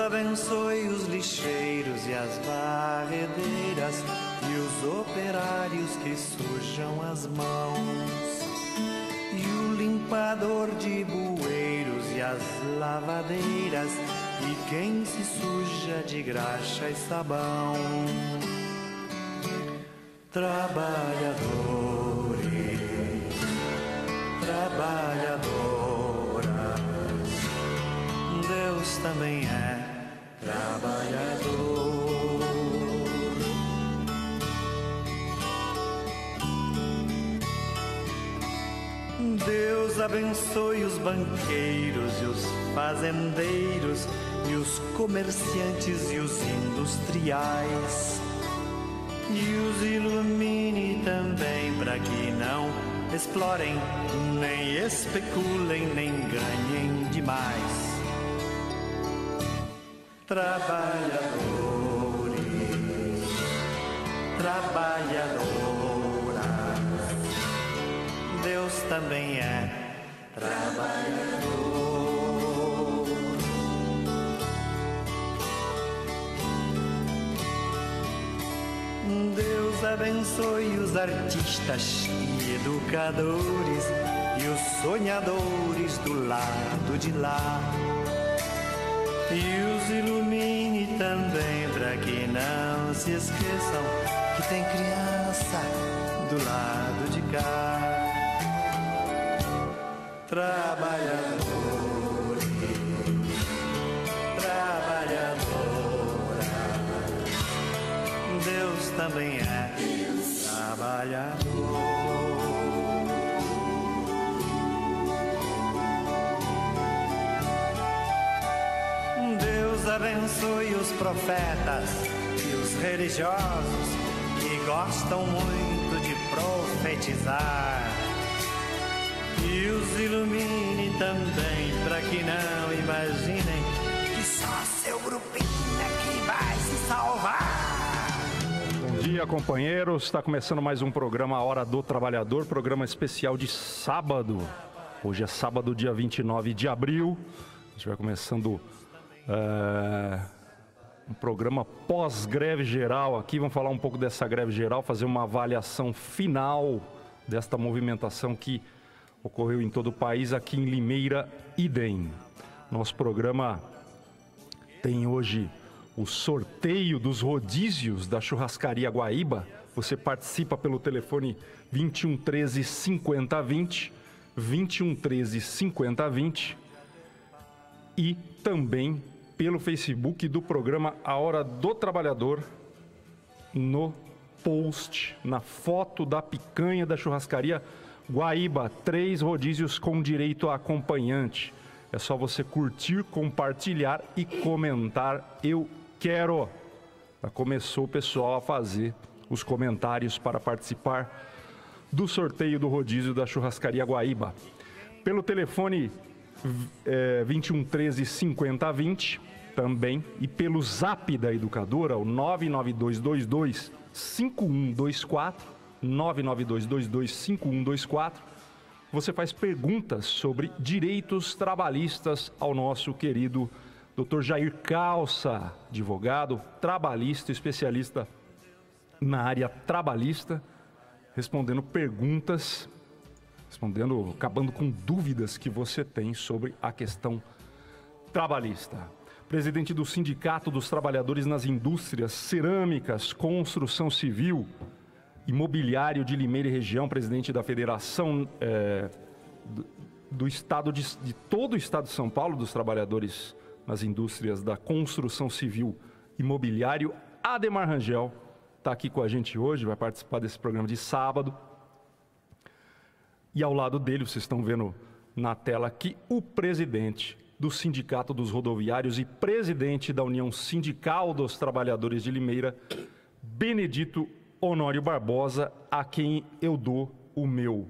abençoe os lixeiros e as varredeiras e os operários que sujam as mãos, e o limpador de bueiros e as lavadeiras e quem se suja de graxa e sabão. Trabalhadores, trabalhadoras, Deus também é trabalhador. Deus abençoe os banqueiros e os fazendeiros e os comerciantes e os industriais, e os ilumine também para que não explorem, nem especulem, nem ganhem demais. Trabalhadores, trabalhadoras, Deus também é trabalhador. Deus abençoe os artistas e educadores e os sonhadores do lado de lá, e os ilumine também para que não se esqueçam que tem criança do lado de cá. Trabalhadores, trabalhadoras, Deus também é trabalhador. Deus abençoe os profetas e os religiosos que gostam muito de profetizar, e os ilumine também para que não imaginem que só seu grupinho é que vai se salvar. Bom dia, companheiros. Está começando mais um programa A Hora do Trabalhador, programa especial de sábado. Hoje é sábado, dia 29 de abril. A gente vai começando um programa pós-greve geral aqui. Vamos falar um pouco dessa greve geral, fazer uma avaliação final desta movimentação que ocorreu em todo o país, aqui em Limeira, idem. Nosso programa tem hoje o sorteio dos rodízios da churrascaria Guaíba. Você participa pelo telefone 21 13 50 20, 21 13 50 20, e também pelo Facebook do programa A Hora do Trabalhador, no post, na foto da picanha da churrascaria Guaíba, 3 rodízios com direito a acompanhante. É só você curtir, compartilhar e comentar. Eu quero. Já começou o pessoal a fazer os comentários para participar do sorteio do rodízio da churrascaria Guaíba. Pelo telefone 21 13 50 20 também, e pelo zap da educadora, o 99222 5124, 992225124, você faz perguntas sobre direitos trabalhistas ao nosso querido Dr. Jair Calça, advogado trabalhista, especialista na área trabalhista, respondendo perguntas, acabando com dúvidas que você tem sobre a questão trabalhista. Presidente do Sindicato dos Trabalhadores nas Indústrias Cerâmicas, Construção Civil, Imobiliário de Limeira e Região, presidente da Federação do Estado de todo o Estado de São Paulo, dos trabalhadores nas indústrias da construção civil, imobiliário, Ademar Rangel, está aqui com a gente hoje, vai participar desse programa de sábado. E ao lado dele, vocês estão vendo na tela aqui, o presidente do Sindicato dos Rodoviários e presidente da União Sindical dos Trabalhadores de Limeira, Benedito Honório Barbosa, a quem eu dou o meu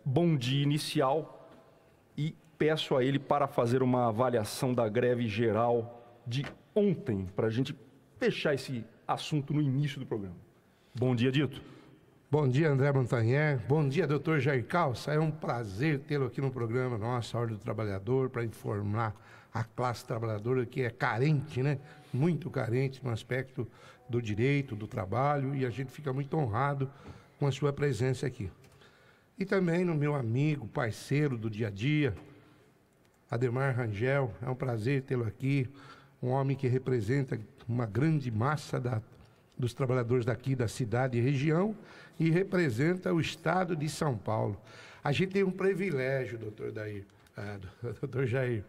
bom dia inicial e peço a ele para fazer uma avaliação da greve geral de ontem, para a gente fechar esse assunto no início do programa. Bom dia, Dito. Bom dia, André Montanher. Bom dia, doutor Jair Calça. É um prazer tê-lo aqui no programa nosso, a Ordem do Trabalhador, para informar a classe trabalhadora que é carente, né? Muito carente no aspecto do direito, do trabalho, e a gente fica muito honrado com a sua presença aqui. E também no meu amigo, parceiro do dia a dia, Ademar Rangel. É um prazer tê-lo aqui, um homem que representa uma grande massa dos trabalhadores daqui da cidade e região e representa o estado de São Paulo. A gente tem um privilégio, doutor Jair.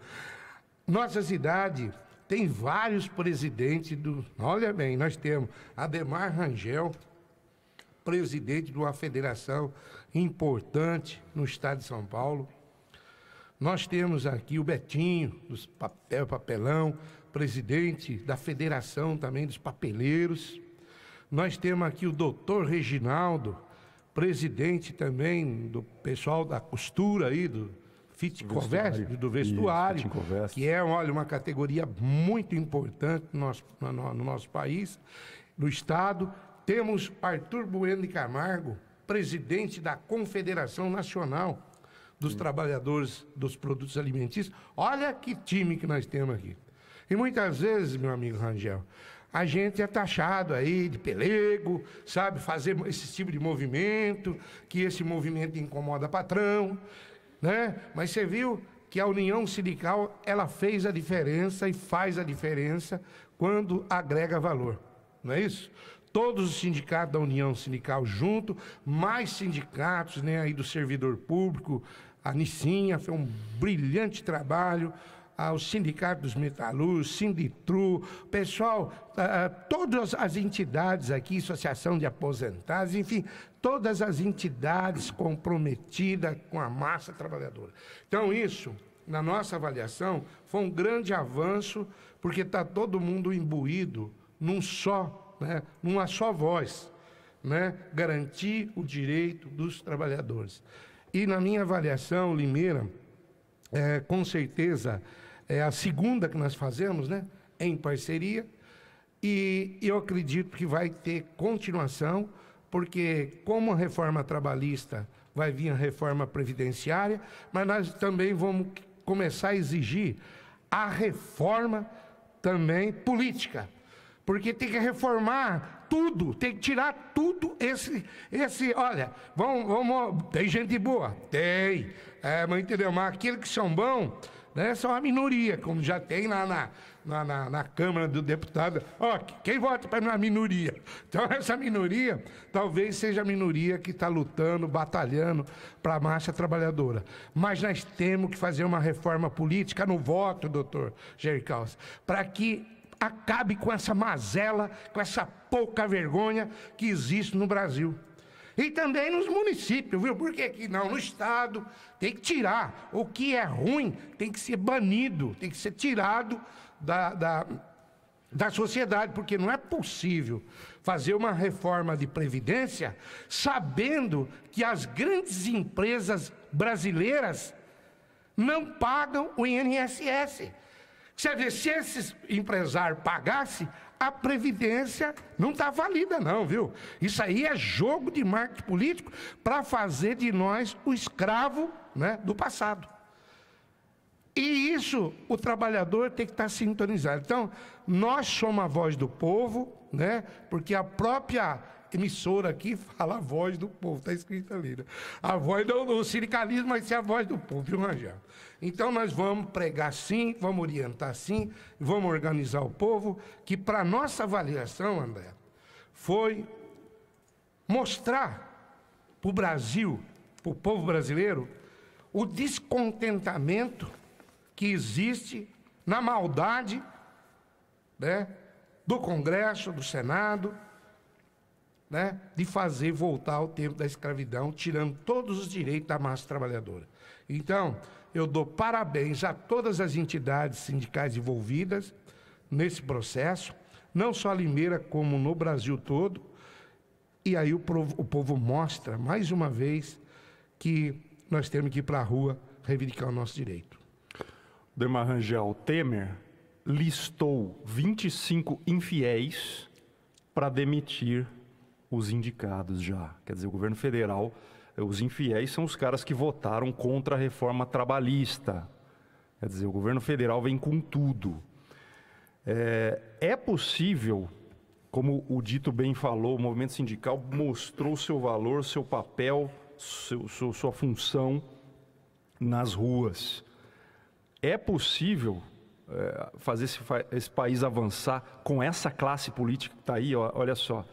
Nossa cidade tem vários presidentes Olha bem, nós temos Ademar Rangel, presidente de uma federação importante no estado de São Paulo. Nós temos aqui o Betinho, dos papelão, presidente da federação também dos papeleiros. Nós temos aqui o doutor Reginaldo, presidente também do pessoal da costura aí, do vestuário, que é, olha, uma categoria muito importante no nosso país, no estado. Temos Arthur Bueno de Camargo, presidente da Confederação Nacional dos Trabalhadores dos Produtos Alimentícios. Olha que time que nós temos aqui. E muitas vezes, meu amigo Rangel, a gente é taxado aí de pelego, sabe, fazer esse tipo de movimento, que esse movimento incomoda patrão, né? Mas você viu que a União Sindical, ela fez a diferença e faz a diferença quando agrega valor, não é isso? Todos os sindicatos da União Sindical junto, mais sindicatos, né, aí do servidor público, a Nicinha fez um brilhante trabalho, os sindicatos dos metalúrgicos, Sinditru, pessoal, todas as entidades aqui, Associação de Aposentados, enfim, todas as entidades comprometidas com a massa trabalhadora. Então isso, na nossa avaliação, foi um grande avanço, porque está todo mundo imbuído numa só voz, né? Garantir o direito dos trabalhadores. E na minha avaliação, Limeira, com certeza, é a segunda que nós fazemos, né? Em parceria, e eu acredito que vai ter continuação, porque como a reforma trabalhista vai vir a reforma previdenciária, mas nós também vamos começar a exigir a reforma também política, porque tem que reformar tudo, tem que tirar tudo olha, tem gente boa? Tem, mas entendeu? Mas aqueles que são bons, né, são a minoria, como já tem lá na Câmara do Deputado. Quem vota para uma minoria? Então essa minoria talvez seja a minoria que está lutando, batalhando para a massa trabalhadora. Mas nós temos que fazer uma reforma política no voto, doutor Jair Calça, para que acabe com essa mazela, com essa pouca vergonha que existe no Brasil. E também nos municípios, viu? Por que que não? No estado tem que tirar. O que é ruim tem que ser banido, tem que ser tirado da sociedade, porque não é possível fazer uma reforma de previdência sabendo que as grandes empresas brasileiras não pagam o INSS. Você vê, se esses empresários pagassem, a Previdência não está valida não, viu? Isso aí é jogo de marketing político para fazer de nós o escravo, né, do passado. E isso, o trabalhador tem que estar sintonizado. Então, nós somos a voz do povo, né? Porque a própria emissora aqui fala a voz do povo, está escrito ali, né? A voz do sindicalismo vai ser a voz do povo, viu, Rangel? Então, nós vamos pregar sim, vamos orientar sim, vamos organizar o povo, que para nossa avaliação, André, foi mostrar para o Brasil, para o povo brasileiro, o descontentamento que existe na maldade, né, do Congresso, do Senado, né, de fazer voltar ao tempo da escravidão, tirando todos os direitos da massa trabalhadora. Então, eu dou parabéns a todas as entidades sindicais envolvidas nesse processo, não só a Limeira, como no Brasil todo. E aí o povo mostra, mais uma vez, que nós temos que ir para a rua reivindicar o nosso direito. Ademar Rangel, Temer listou 25 infiéis para demitir os indicados já. Quer dizer, o governo federal, os infiéis são os caras que votaram contra a reforma trabalhista. Quer dizer, o governo federal vem com tudo. É possível, como o Dito bem falou, o movimento sindical mostrou seu valor, seu papel, sua função nas ruas. É possível fazer esse país avançar com essa classe política que está aí, ó, olha só,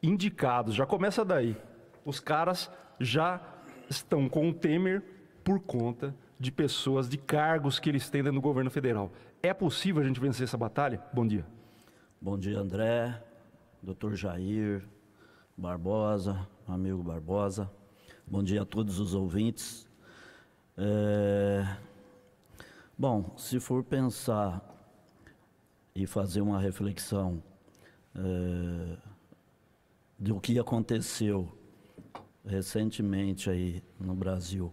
indicados, já começa daí. Os caras já estão com o Temer por conta de pessoas, de cargos que eles têm dentro do governo federal. É possível a gente vencer essa batalha? Bom dia. Bom dia, André, Dr. Jair Barbosa, amigo Barbosa. Bom dia a todos os ouvintes. Bom, se for pensar e fazer uma reflexão do que aconteceu recentemente aí no Brasil,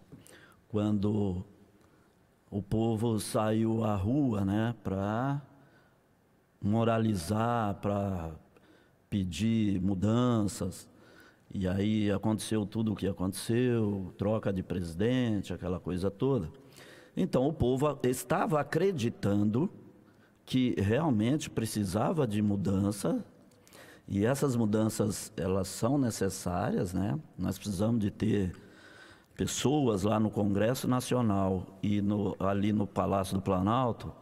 quando o povo saiu à rua, né, para moralizar, para pedir mudanças, e aí aconteceu tudo o que aconteceu, troca de presidente, aquela coisa toda. Então o povo estava acreditando que realmente precisava de mudança, e essas mudanças, elas são necessárias, né? Nós precisamos de ter pessoas lá no Congresso Nacional e ali no Palácio do Planalto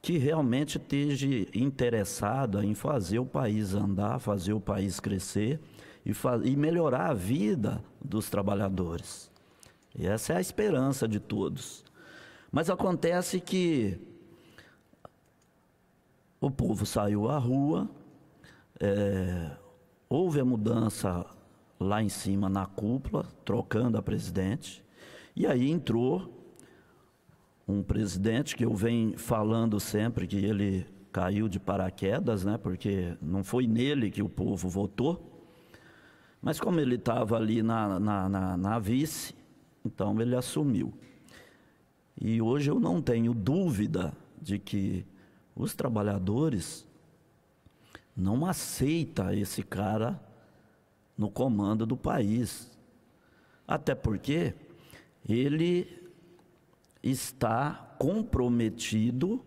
que realmente esteja interessada em fazer o país andar, fazer o país crescer e melhorar a vida dos trabalhadores. E essa é a esperança de todos. Mas acontece que o povo saiu à rua, houve a mudança lá em cima na cúpula, trocando a presidente, e aí entrou um presidente que eu venho falando sempre que ele caiu de paraquedas, né, porque não foi nele que o povo votou, mas como ele estava ali na vice, então ele assumiu. E hoje eu não tenho dúvida de que os trabalhadores não aceitam esse cara no comando do país. Até porque ele está comprometido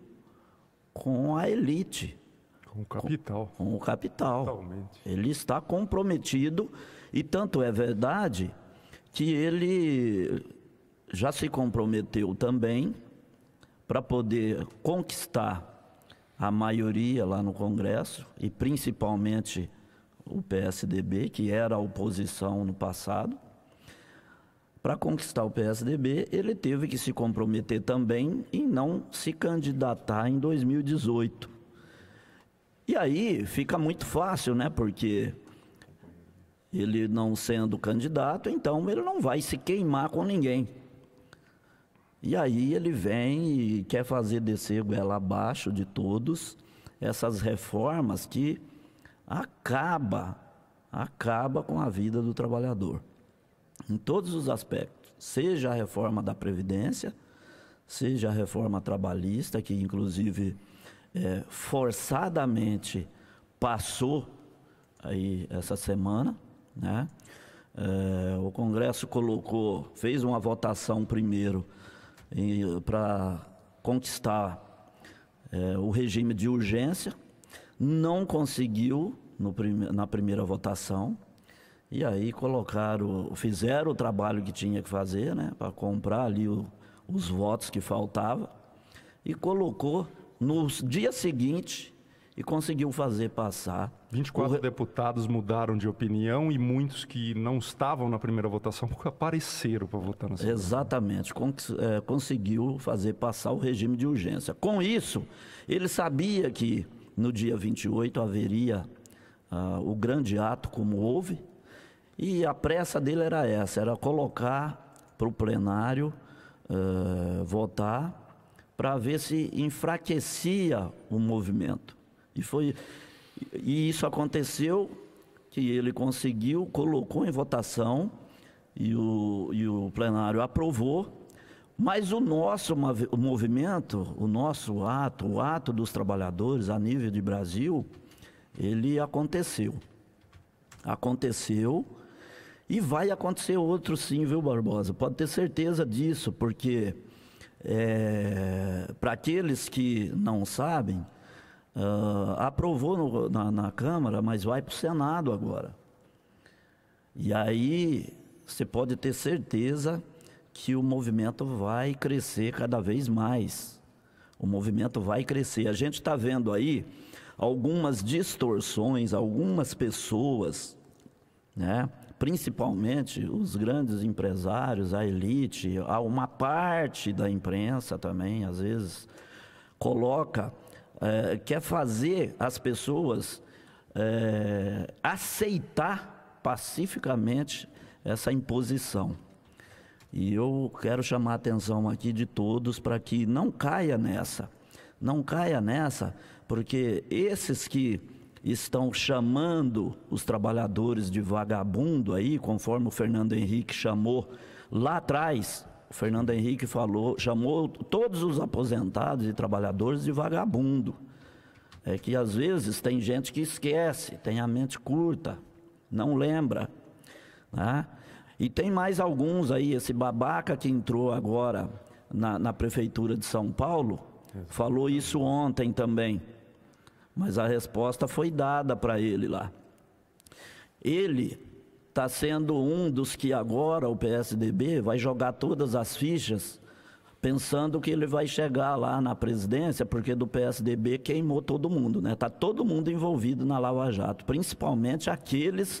com a elite. Com o capital. Com o capital. Totalmente. Ele está comprometido, e tanto é verdade que ele já se comprometeu também para poder conquistar a maioria lá no Congresso, e principalmente o PSDB, que era a oposição no passado. Para conquistar o PSDB, ele teve que se comprometer também em não se candidatar em 2018. E aí fica muito fácil, né? Porque ele não sendo candidato, então ele não vai se queimar com ninguém. E aí ele vem e quer fazer descer goela abaixo de todos essas reformas que acaba com a vida do trabalhador. Em todos os aspectos, seja a reforma da Previdência, seja a reforma trabalhista, que inclusive forçadamente passou aí essa semana, né? O Congresso fez uma votação primeiro para conquistar o regime de urgência, não conseguiu na primeira votação, e aí fizeram o trabalho que tinha que fazer, né, para comprar ali os votos que faltavam, e colocou no dia seguinte e conseguiu fazer passar. 24 deputados mudaram de opinião, e muitos que não estavam na primeira votação apareceram para votar na segunda. Exatamente, conseguiu fazer passar o regime de urgência. Com isso, ele sabia que no dia 28 haveria o grande ato como houve, e a pressa dele era colocar para o plenário votar, para ver se enfraquecia o movimento. E isso aconteceu, que ele conseguiu, colocou em votação, e o plenário aprovou, mas o nosso movimento, o nosso ato, o ato dos trabalhadores a nível de Brasil, ele aconteceu. Aconteceu e vai acontecer outro sim, viu, Barbosa? Pode ter certeza disso, porque para aqueles que não sabem, aprovou na Câmara, mas vai para o Senado agora. E aí você pode ter certeza que o movimento vai crescer cada vez mais. O movimento vai crescer. A gente está vendo aí algumas distorções, algumas pessoas, né? Principalmente os grandes empresários, a elite, uma parte da imprensa também, às vezes, quer fazer as pessoas aceitar pacificamente essa imposição. E eu quero chamar a atenção aqui de todos para que não caia nessa. Não caia nessa, porque esses que estão chamando os trabalhadores de vagabundo aí, conforme o Fernando Henrique chamou lá atrás, o Fernando Henrique chamou todos os aposentados e trabalhadores de vagabundo. É que às vezes tem gente que esquece, tem a mente curta, não lembra, né? E tem mais alguns aí, esse babaca que entrou agora na Prefeitura de São Paulo, falou isso ontem também, mas a resposta foi dada para ele lá. Ele está sendo um dos que agora o PSDB vai jogar todas as fichas, pensando que ele vai chegar lá na presidência, porque do PSDB queimou todo mundo, né? Está todo mundo envolvido na Lava Jato, principalmente aqueles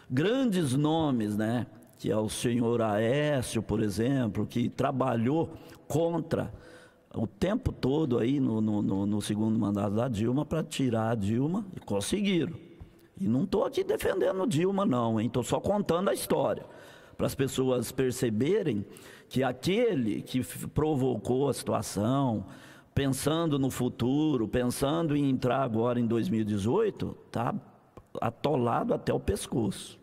grandes nomes, né? Que é o senhor Aécio, por exemplo, que trabalhou contra o tempo todo aí no segundo mandato da Dilma para tirar a Dilma, e conseguiram. E não estou aqui defendendo Dilma não, hein? Estou só contando a história, para as pessoas perceberem que aquele que provocou a situação, pensando no futuro, pensando em entrar agora em 2018, está atolado até o pescoço,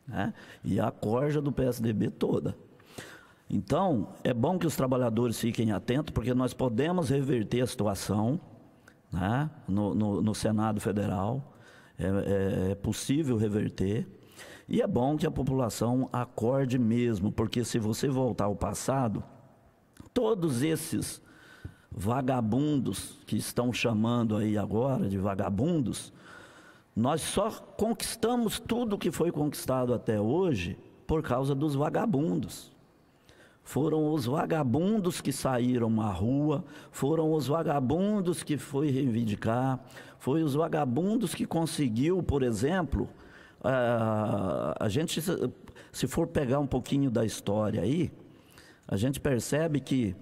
né? E a corja do PSDB toda. Então, é bom que os trabalhadores fiquem atentos, porque nós podemos reverter a situação, né? no Senado Federal, é possível reverter, e é bom que a população acorde mesmo, porque se você voltar ao passado, todos esses vagabundos que estão chamando aí agora de vagabundos, nós só conquistamos tudo que foi conquistado até hoje por causa dos vagabundos. Foram os vagabundos que saíram à rua, foram os vagabundos que foi reivindicar, foi os vagabundos que conseguiu, por exemplo, a gente, se for pegar um pouquinho da história aí, a gente percebe que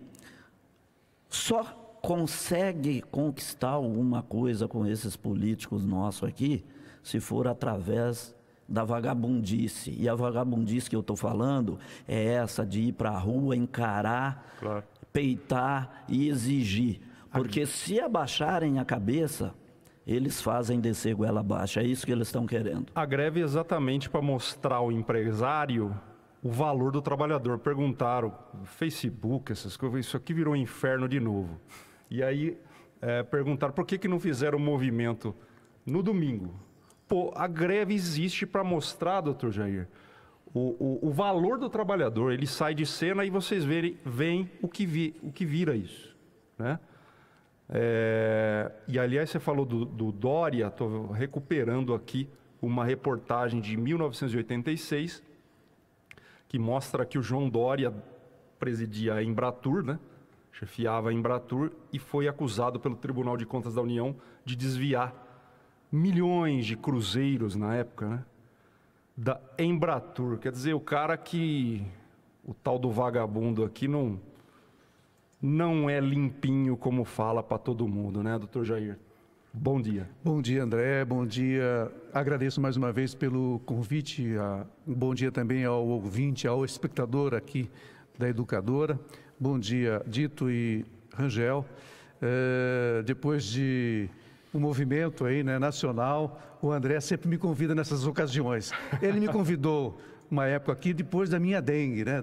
só consegue conquistar alguma coisa com esses políticos nossos aqui, se for através da vagabundice. E a vagabundice que eu estou falando é essa de ir para a rua, encarar, claro, peitar e exigir. Porque se abaixarem a cabeça, eles fazem descer goela abaixo. É isso que eles estão querendo. A greve é exatamente para mostrar ao empresário o valor do trabalhador. Perguntaram, Facebook, essas coisas, isso aqui virou um inferno de novo. E aí perguntaram por que não fizeram o movimento no domingo. Pô, a greve existe para mostrar, doutor Jair, o valor do trabalhador. Ele sai de cena e vocês veem o que vira isso, né? E aliás, você falou do Dória, estou recuperando aqui uma reportagem de 1986, que mostra que o João Dória presidia a Embratur, né? Chefiava a Embratur e foi acusado pelo Tribunal de Contas da União de desviar milhões de cruzeiros na época, né? Da Embratur. Quer dizer, o cara que... o tal do vagabundo aqui não é limpinho como fala para todo mundo, né, doutor Jair? Bom dia. Bom dia, André. Bom dia. Agradeço mais uma vez pelo convite. Um bom dia também ao ouvinte, ao espectador aqui da Educadora. Bom dia, Dito e Rangel. Depois de um movimento aí, né, nacional, o André sempre me convida nessas ocasiões. Ele me convidou uma época aqui depois da minha dengue, né?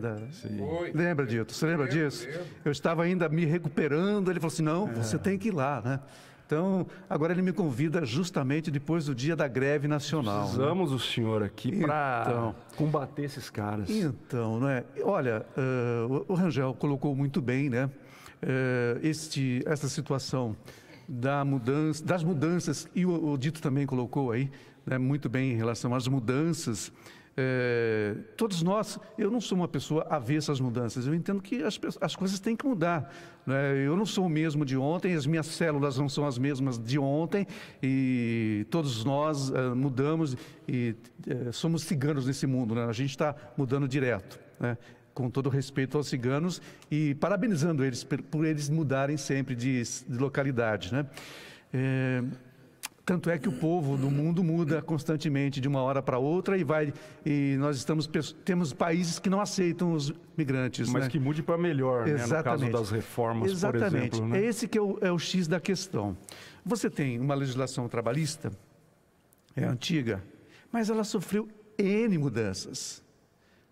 Lembra, Dito? Você lembra disso? Eu estava ainda me recuperando, ele falou assim, não, você tem que ir lá, né? Então, agora ele me convida justamente depois do dia da greve nacional. Precisamos do senhor aqui para combater esses caras. Então, né? Olha, o Rangel colocou muito bem, né? Essa situação das mudanças, e o Dito também colocou aí, né, muito bem em relação às mudanças. Todos nós, eu não sou uma pessoa avessa às mudanças, eu entendo que as coisas têm que mudar, né? Eu não sou o mesmo de ontem, as minhas células não são as mesmas de ontem, e todos nós mudamos e somos ciganos nesse mundo, né? A gente está mudando direto, né? Com todo respeito aos ciganos e parabenizando eles por eles mudarem sempre de localidade, né? Tanto é que o povo do mundo muda constantemente de uma hora para outra e nós temos países que não aceitam os migrantes. Mas né? que mude para melhor, né? No caso das reformas, Exatamente. por exemplo. Né? Esse que é o X da questão. Você tem uma legislação trabalhista, é antiga, mas ela sofreu N mudanças.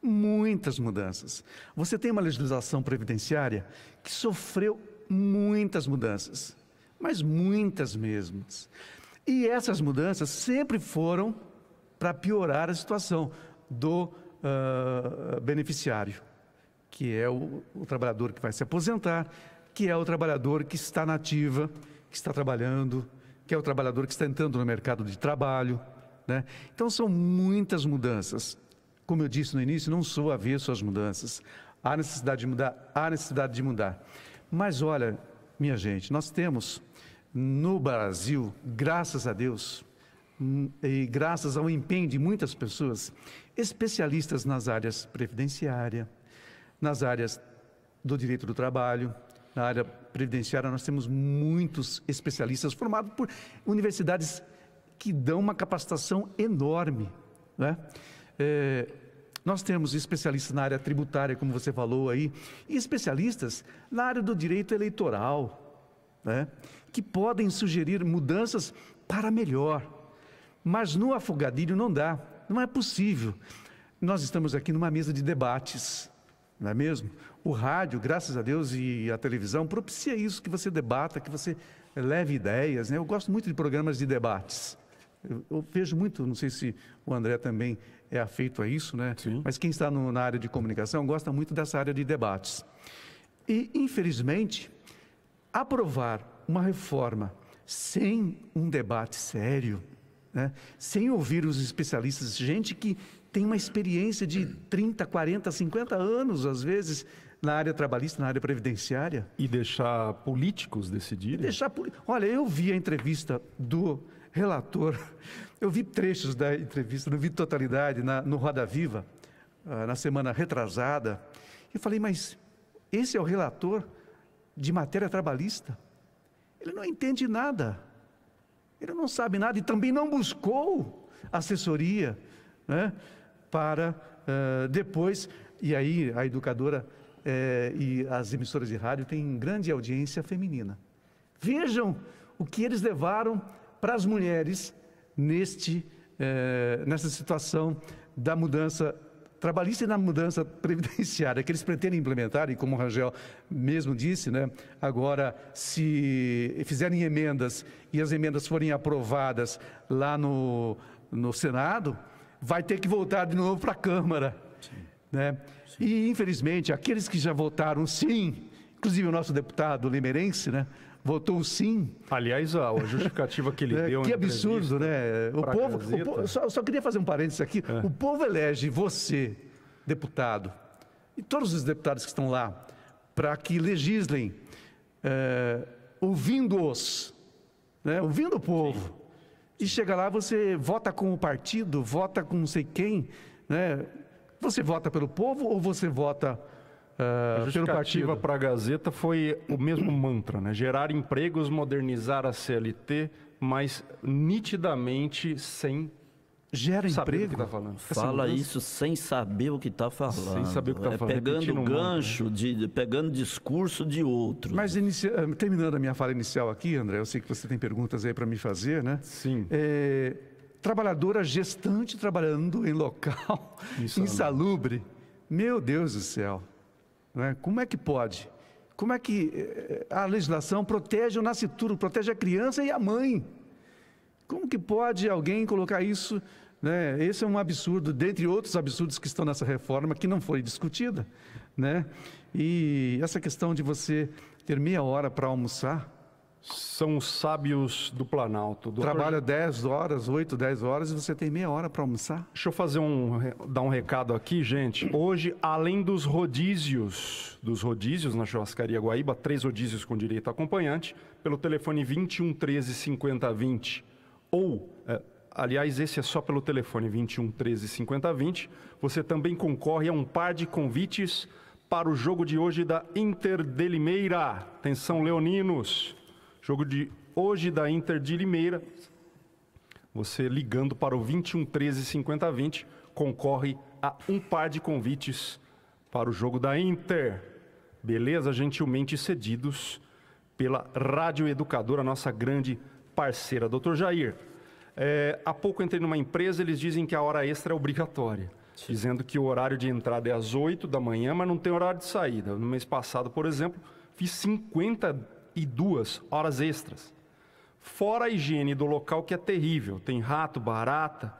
Muitas mudanças. Você tem uma legislação previdenciária que sofreu muitas mudanças, mas muitas mesmas. E essas mudanças sempre foram para piorar a situação do beneficiário, que é o trabalhador que vai se aposentar, que é o trabalhador que está na ativa, que está trabalhando, que é o trabalhador que está entrando no mercado de trabalho, né? Então são muitas mudanças. Como eu disse no início, não sou avesso às mudanças. Há necessidade de mudar, há necessidade de mudar. Mas olha, minha gente, nós temos no Brasil, graças a Deus, e graças ao empenho de muitas pessoas, especialistas nas áreas previdenciária, nas áreas do direito do trabalho, na área previdenciária nós temos muitos especialistas formados por universidades que dão uma capacitação enorme, né? Nós temos especialistas na área tributária, como você falou aí, e especialistas na área do direito eleitoral, né? Que podem sugerir mudanças para melhor. Mas no afogadilho não dá, não é possível. Nós estamos aqui numa mesa de debates, não é mesmo? O rádio, graças a Deus, e a televisão propicia isso, que você debata, que você leve ideias, né? Eu gosto muito de programas de debates. Eu vejo muito, não sei se o André também é afeito a isso, né? Sim. Mas quem está na área de comunicação gosta muito dessa área de debates. E, infelizmente, aprovar uma reforma sem um debate sério, né? Sem ouvir os especialistas, gente que tem uma experiência de 30, 40, 50 anos, às vezes, na área trabalhista, na área previdenciária. E deixar políticos decidirem? Olha, eu vi a entrevista do relator, eu vi trechos da entrevista, não vi totalidade, no Roda Viva, na semana retrasada, e falei, mas esse é o relator de matéria trabalhista? Ele não entende nada, ele não sabe nada e também não buscou assessoria, né, para depois, e aí a educadora e as emissoras de rádio têm grande audiência feminina. Vejam o que eles levaram para as mulheres nessa situação da mudança trabalhista e na mudança previdenciária, que eles pretendem implementar, e como o Rangel mesmo disse, né, agora, se fizerem emendas e as emendas forem aprovadas lá no Senado, vai ter que voltar de novo para a Câmara. Sim. Né? Sim. E, infelizmente, aqueles que já votaram sim, inclusive o nosso deputado limeirense, né, votou sim. Aliás, a justificativa que ele deu... Que absurdo, né? O povo só queria fazer um parênteses aqui. O povo elege você, deputado, e todos os deputados que estão lá, para que legislem, ouvindo-os, né? Ouvindo o povo. Sim. E chega lá, você vota com o partido, vota com não sei quem, né? Você vota pelo povo ou você vota... A justificativa para a Gazeta foi o mesmo mantra, né? Gerar empregos, modernizar a CLT, mas nitidamente sem gera saber emprego. O que está falando. Fala isso sem saber o que está falando. Sem saber o que está falando. Pegando gancho, pegando discurso de outros. Mas terminando a minha fala inicial aqui, André, eu sei que você tem perguntas aí para me fazer, né? Sim. Trabalhadora gestante trabalhando em local insalubre. Meu Deus do céu. Como é que pode? Como é que a legislação protege o nascituro, protege a criança e a mãe? Como que pode alguém colocar isso, né? Esse é um absurdo, dentre outros absurdos que estão nessa reforma, que não foi discutida, né? E essa questão de você ter meia hora para almoçar. São os sábios do Planalto. Trabalha 10 horas, 8, 10 horas e você tem meia hora para almoçar. Deixa eu dar um recado aqui, gente. Hoje, além dos rodízios na Churrascaria Guaíba, 3 rodízios com direito a acompanhante, pelo telefone 21 13 50 20, aliás, esse é só pelo telefone 21 13 50 20, você também concorre a um par de convites para o jogo de hoje da Inter de Limeira. Atenção, leoninos. Jogo de hoje da Inter de Limeira, você ligando para o 21 13 50 20, concorre a um par de convites para o jogo da Inter. Beleza? Gentilmente cedidos pela Rádio Educadora, nossa grande parceira. Doutor Jair, há pouco entrei numa empresa, eles dizem que a hora extra é obrigatória, dizendo que o horário de entrada é às 8 da manhã, mas não tem horário de saída. No mês passado, por exemplo, fiz 52 horas extras. Fora a higiene do local, que é terrível. Tem rato, barata,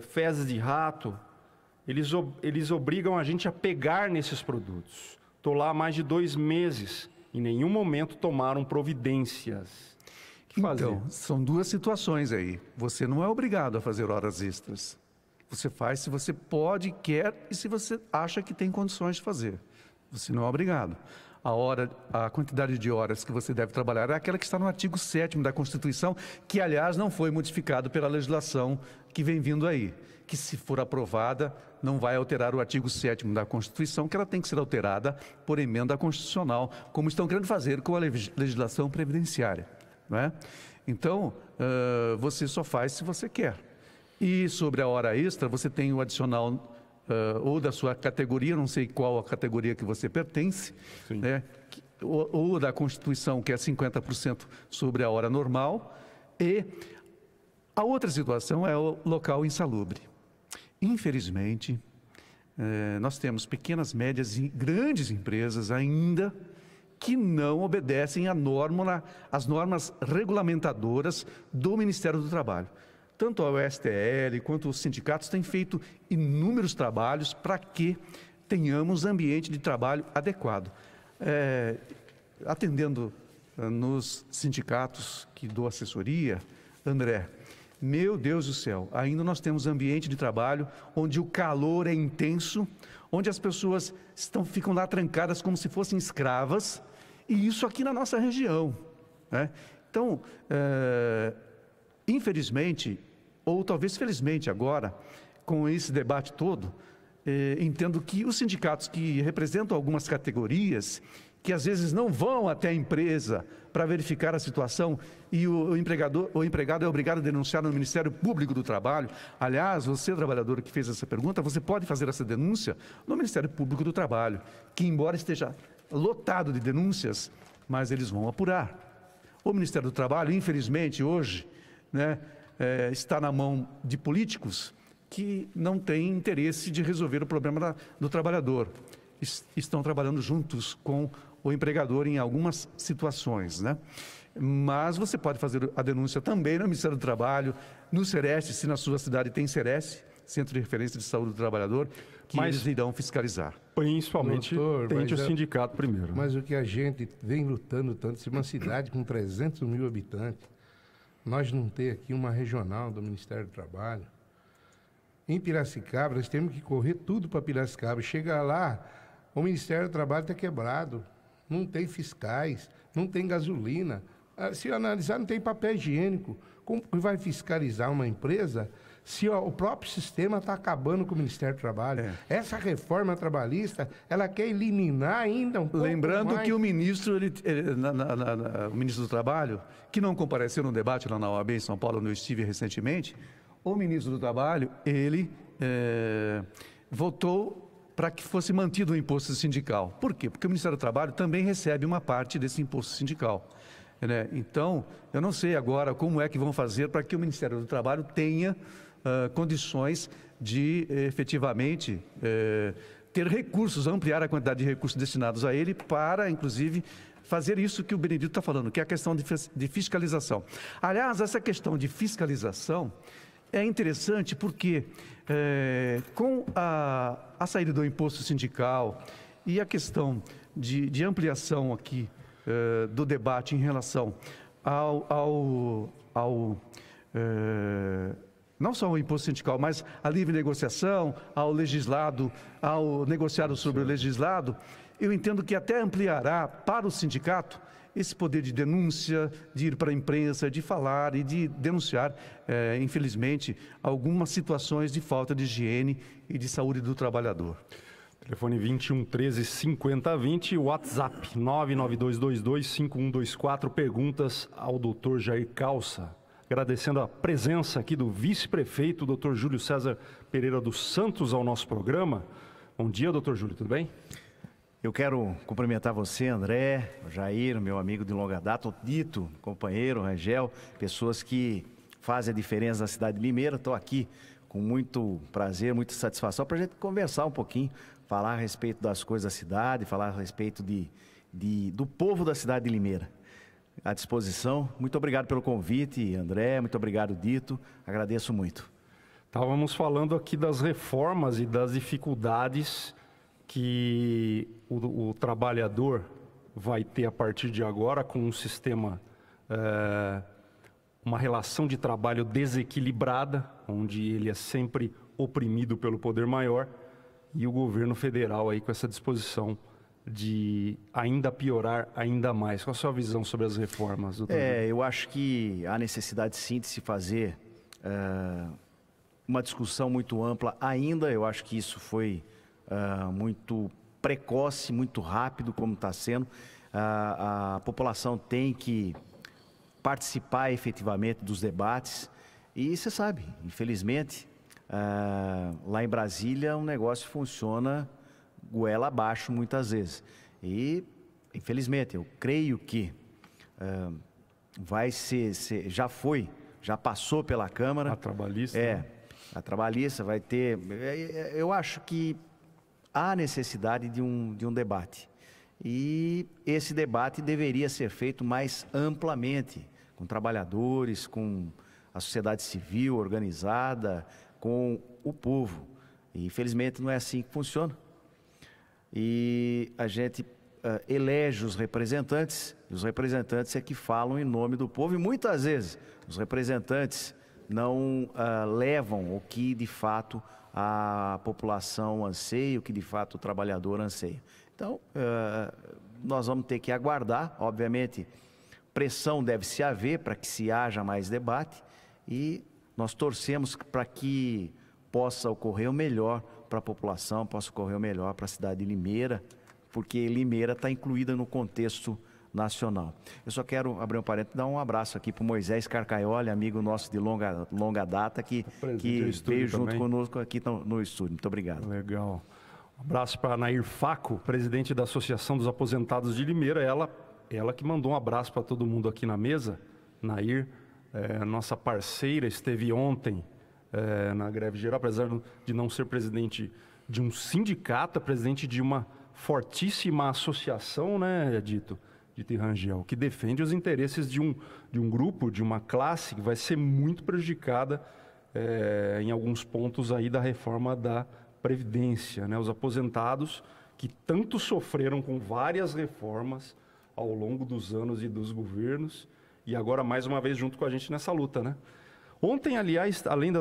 fezes de rato. Eles obrigam a gente a pegar nesses produtos. Estou lá há mais de 2 meses. Em nenhum momento tomaram providências. O que fazer? Então, são 2 situações aí. Você não é obrigado a fazer horas extras. Você faz se você pode, quer e se você acha que tem condições de fazer. Você não é obrigado. A quantidade de horas que você deve trabalhar é aquela que está no artigo 7º da Constituição, que, aliás, não foi modificado pela legislação que vem vindo aí, que, se for aprovada, não vai alterar o artigo 7º da Constituição, que ela tem que ser alterada por emenda constitucional, como estão querendo fazer com a legislação previdenciária, não é? Então, você só faz se você quer. E sobre a hora extra, você tem o adicional ou da sua categoria, não sei qual a categoria que você pertence, né? ou da Constituição, que é 50% sobre a hora normal, e a outra situação é o local insalubre. Infelizmente, nós temos pequenas, médias e grandes empresas ainda que não obedecem às normas regulamentadoras do Ministério do Trabalho. Tanto a USTL quanto os sindicatos têm feito inúmeros trabalhos para que tenhamos ambiente de trabalho adequado. Atendendo nos sindicatos que dou assessoria, André, meu Deus do céu, ainda nós temos ambiente de trabalho onde o calor é intenso, onde as pessoas ficam lá trancadas como se fossem escravas, e isso aqui na nossa região, né? Então, infelizmente, ou talvez felizmente agora, com esse debate todo, entendo que os sindicatos que representam algumas categorias, que às vezes não vão até a empresa para verificar a situação e o empregado é obrigado a denunciar no Ministério Público do Trabalho. Aliás, você, trabalhador que fez essa pergunta, você pode fazer essa denúncia no Ministério Público do Trabalho, que embora esteja lotado de denúncias, mas eles vão apurar. O Ministério do Trabalho, infelizmente, hoje, né, está na mão de políticos que não têm interesse de resolver o problema do trabalhador. Estão trabalhando juntos com o empregador em algumas situações, né? Mas você pode fazer a denúncia também no Ministério do Trabalho, no Sereste, se na sua cidade tem Sereste, Centro de Referência de Saúde do Trabalhador, que eles irão fiscalizar. Principalmente, tente o sindicato primeiro. Mas o que a gente vem lutando tanto, se uma cidade com 300 mil habitantes, nós não ter aqui uma regional do Ministério do Trabalho. Em Piracicaba, nós temos que correr tudo para Piracicaba. Chega lá, o Ministério do Trabalho está quebrado. Não tem fiscais, não tem gasolina. Se analisar, não tem papel higiênico. Como que vai fiscalizar uma empresa se o próprio sistema está acabando com o Ministério do Trabalho? Essa reforma trabalhista, ela quer eliminar ainda um pouco Lembrando mais. Que o ministro, o ministro do Trabalho, que não compareceu no debate lá na OAB em São Paulo, onde eu estive recentemente, o ministro do Trabalho, ele votou para que fosse mantido o imposto sindical. Por quê? Porque o Ministério do Trabalho também recebe uma parte desse imposto sindical, né? Então, eu não sei agora como é que vão fazer para que o Ministério do Trabalho tenha condições de efetivamente ter recursos, ampliar a quantidade de recursos destinados a ele para, inclusive, fazer isso que o Benedito está falando, que é a questão de fiscalização. Aliás, essa questão de fiscalização é interessante porque com a saída do imposto sindical e a questão de ampliação aqui do debate em relação não só ao imposto sindical, mas à livre negociação, ao legislado, ao negociado sobre o legislado, eu entendo que até ampliará para o sindicato esse poder de denúncia, de ir para a imprensa, de falar e de denunciar, infelizmente, algumas situações de falta de higiene e de saúde do trabalhador. Telefone 21 13 50 20, WhatsApp 992225124, perguntas ao Dr. Jair Calça. Agradecendo a presença aqui do vice-prefeito, Dr. Júlio César Pereira dos Santos, ao nosso programa. Bom dia, Dr. Júlio, tudo bem? Eu quero cumprimentar você, André, o Jair, meu amigo de longa data, o Dito, companheiro, Rangel, pessoas que fazem a diferença na cidade de Limeira. Estou aqui com muito prazer, muita satisfação para a gente conversar um pouquinho, falar a respeito das coisas da cidade, falar a respeito do povo da cidade de Limeira. À disposição. Muito obrigado pelo convite, André, muito obrigado, Dito, agradeço muito. Estávamos falando aqui das reformas e das dificuldades que o trabalhador vai ter a partir de agora com um sistema, uma relação de trabalho desequilibrada, onde ele é sempre oprimido pelo poder maior, e o governo federal aí com essa disposição de ainda piorar ainda mais. Qual a sua visão sobre as reformas, doutor? Eu acho que há necessidade sim de se fazer uma discussão muito ampla ainda. Eu acho que isso foi muito precoce, muito rápido, como está sendo. A população tem que participar efetivamente dos debates. E você sabe, infelizmente, lá em Brasília o negócio funciona goela abaixo muitas vezes. E, infelizmente, eu creio que vai já passou pela Câmara. A trabalhista? A trabalhista vai ter... Eu acho que há necessidade de um debate. E esse debate deveria ser feito mais amplamente, com trabalhadores, com a sociedade civil organizada, com o povo. E, infelizmente, não é assim que funciona. E a gente elege os representantes, e os representantes é que falam em nome do povo, e muitas vezes os representantes não levam o que de fato a população anseia, o que de fato o trabalhador anseia. Então, nós vamos ter que aguardar, obviamente, pressão deve-se haver para que se haja mais debate, e nós torcemos para que possa ocorrer o melhor para a população, possa ocorrer o melhor para a cidade de Limeira, porque Limeira está incluída no contexto nacional. Eu só quero abrir um parênteses e dar um abraço aqui para o Moisés Carcaioli, amigo nosso de longa data, que veio junto conosco aqui no estúdio. Muito obrigado. Legal. Um abraço para a Nair Faco, presidente da Associação dos Aposentados de Limeira. Ela que mandou um abraço para todo mundo aqui na mesa. Nair, nossa parceira, esteve ontem na greve geral, apesar de não ser presidente de um sindicato, é presidente de uma fortíssima associação, né, Dito Rangel, que defende os interesses de um grupo, de uma classe que vai ser muito prejudicada em alguns pontos aí da reforma da Previdência, né? Os aposentados que tanto sofreram com várias reformas ao longo dos anos e dos governos, e agora mais uma vez junto com a gente nessa luta, né? Ontem, aliás, além da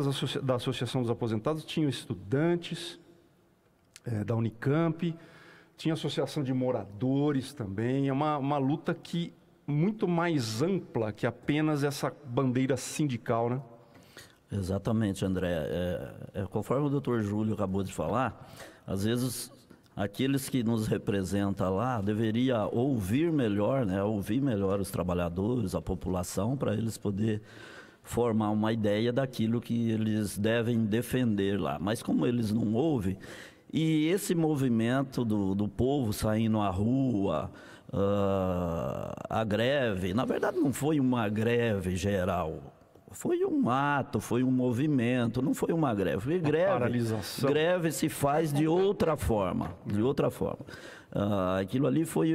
Associação dos Aposentados, tinham estudantes da Unicamp, tinha associação de moradores também. É uma luta que muito mais ampla que apenas essa bandeira sindical, né? Exatamente, André. Conforme o doutor Júlio acabou de falar, às vezes aqueles que nos representam lá deveria ouvir melhor, né? Ouvir melhor os trabalhadores, a população, para eles poderem formar uma ideia daquilo que eles devem defender lá. Mas como eles não ouvem, e esse movimento do povo saindo à rua, a greve, na verdade não foi uma greve geral, Foi um ato, foi um movimento, não foi uma greve. Foi paralisação. Greve se faz de outra forma, de outra forma. Aquilo ali foi,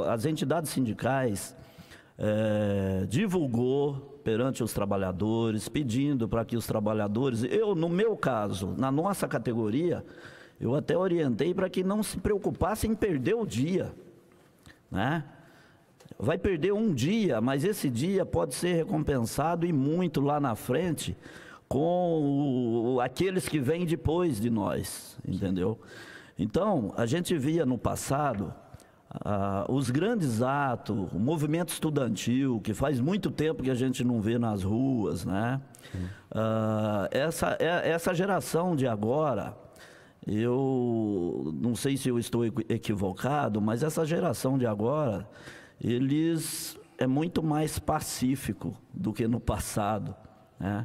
as entidades sindicais divulgou perante os trabalhadores, pedindo para que os trabalhadores, no meu caso, na nossa categoria, eu até orientei para que não se preocupassem em perder o dia, né? Vai perder um dia, mas esse dia pode ser recompensado e muito lá na frente com aqueles que vêm depois de nós, entendeu? Então, a gente via no passado os grandes atos, o movimento estudantil, que faz muito tempo que a gente não vê nas ruas, né? Essa geração de agora, eu não sei se eu estou equivocado, mas essa geração de agora, eles é muito mais pacífico do que no passado, né?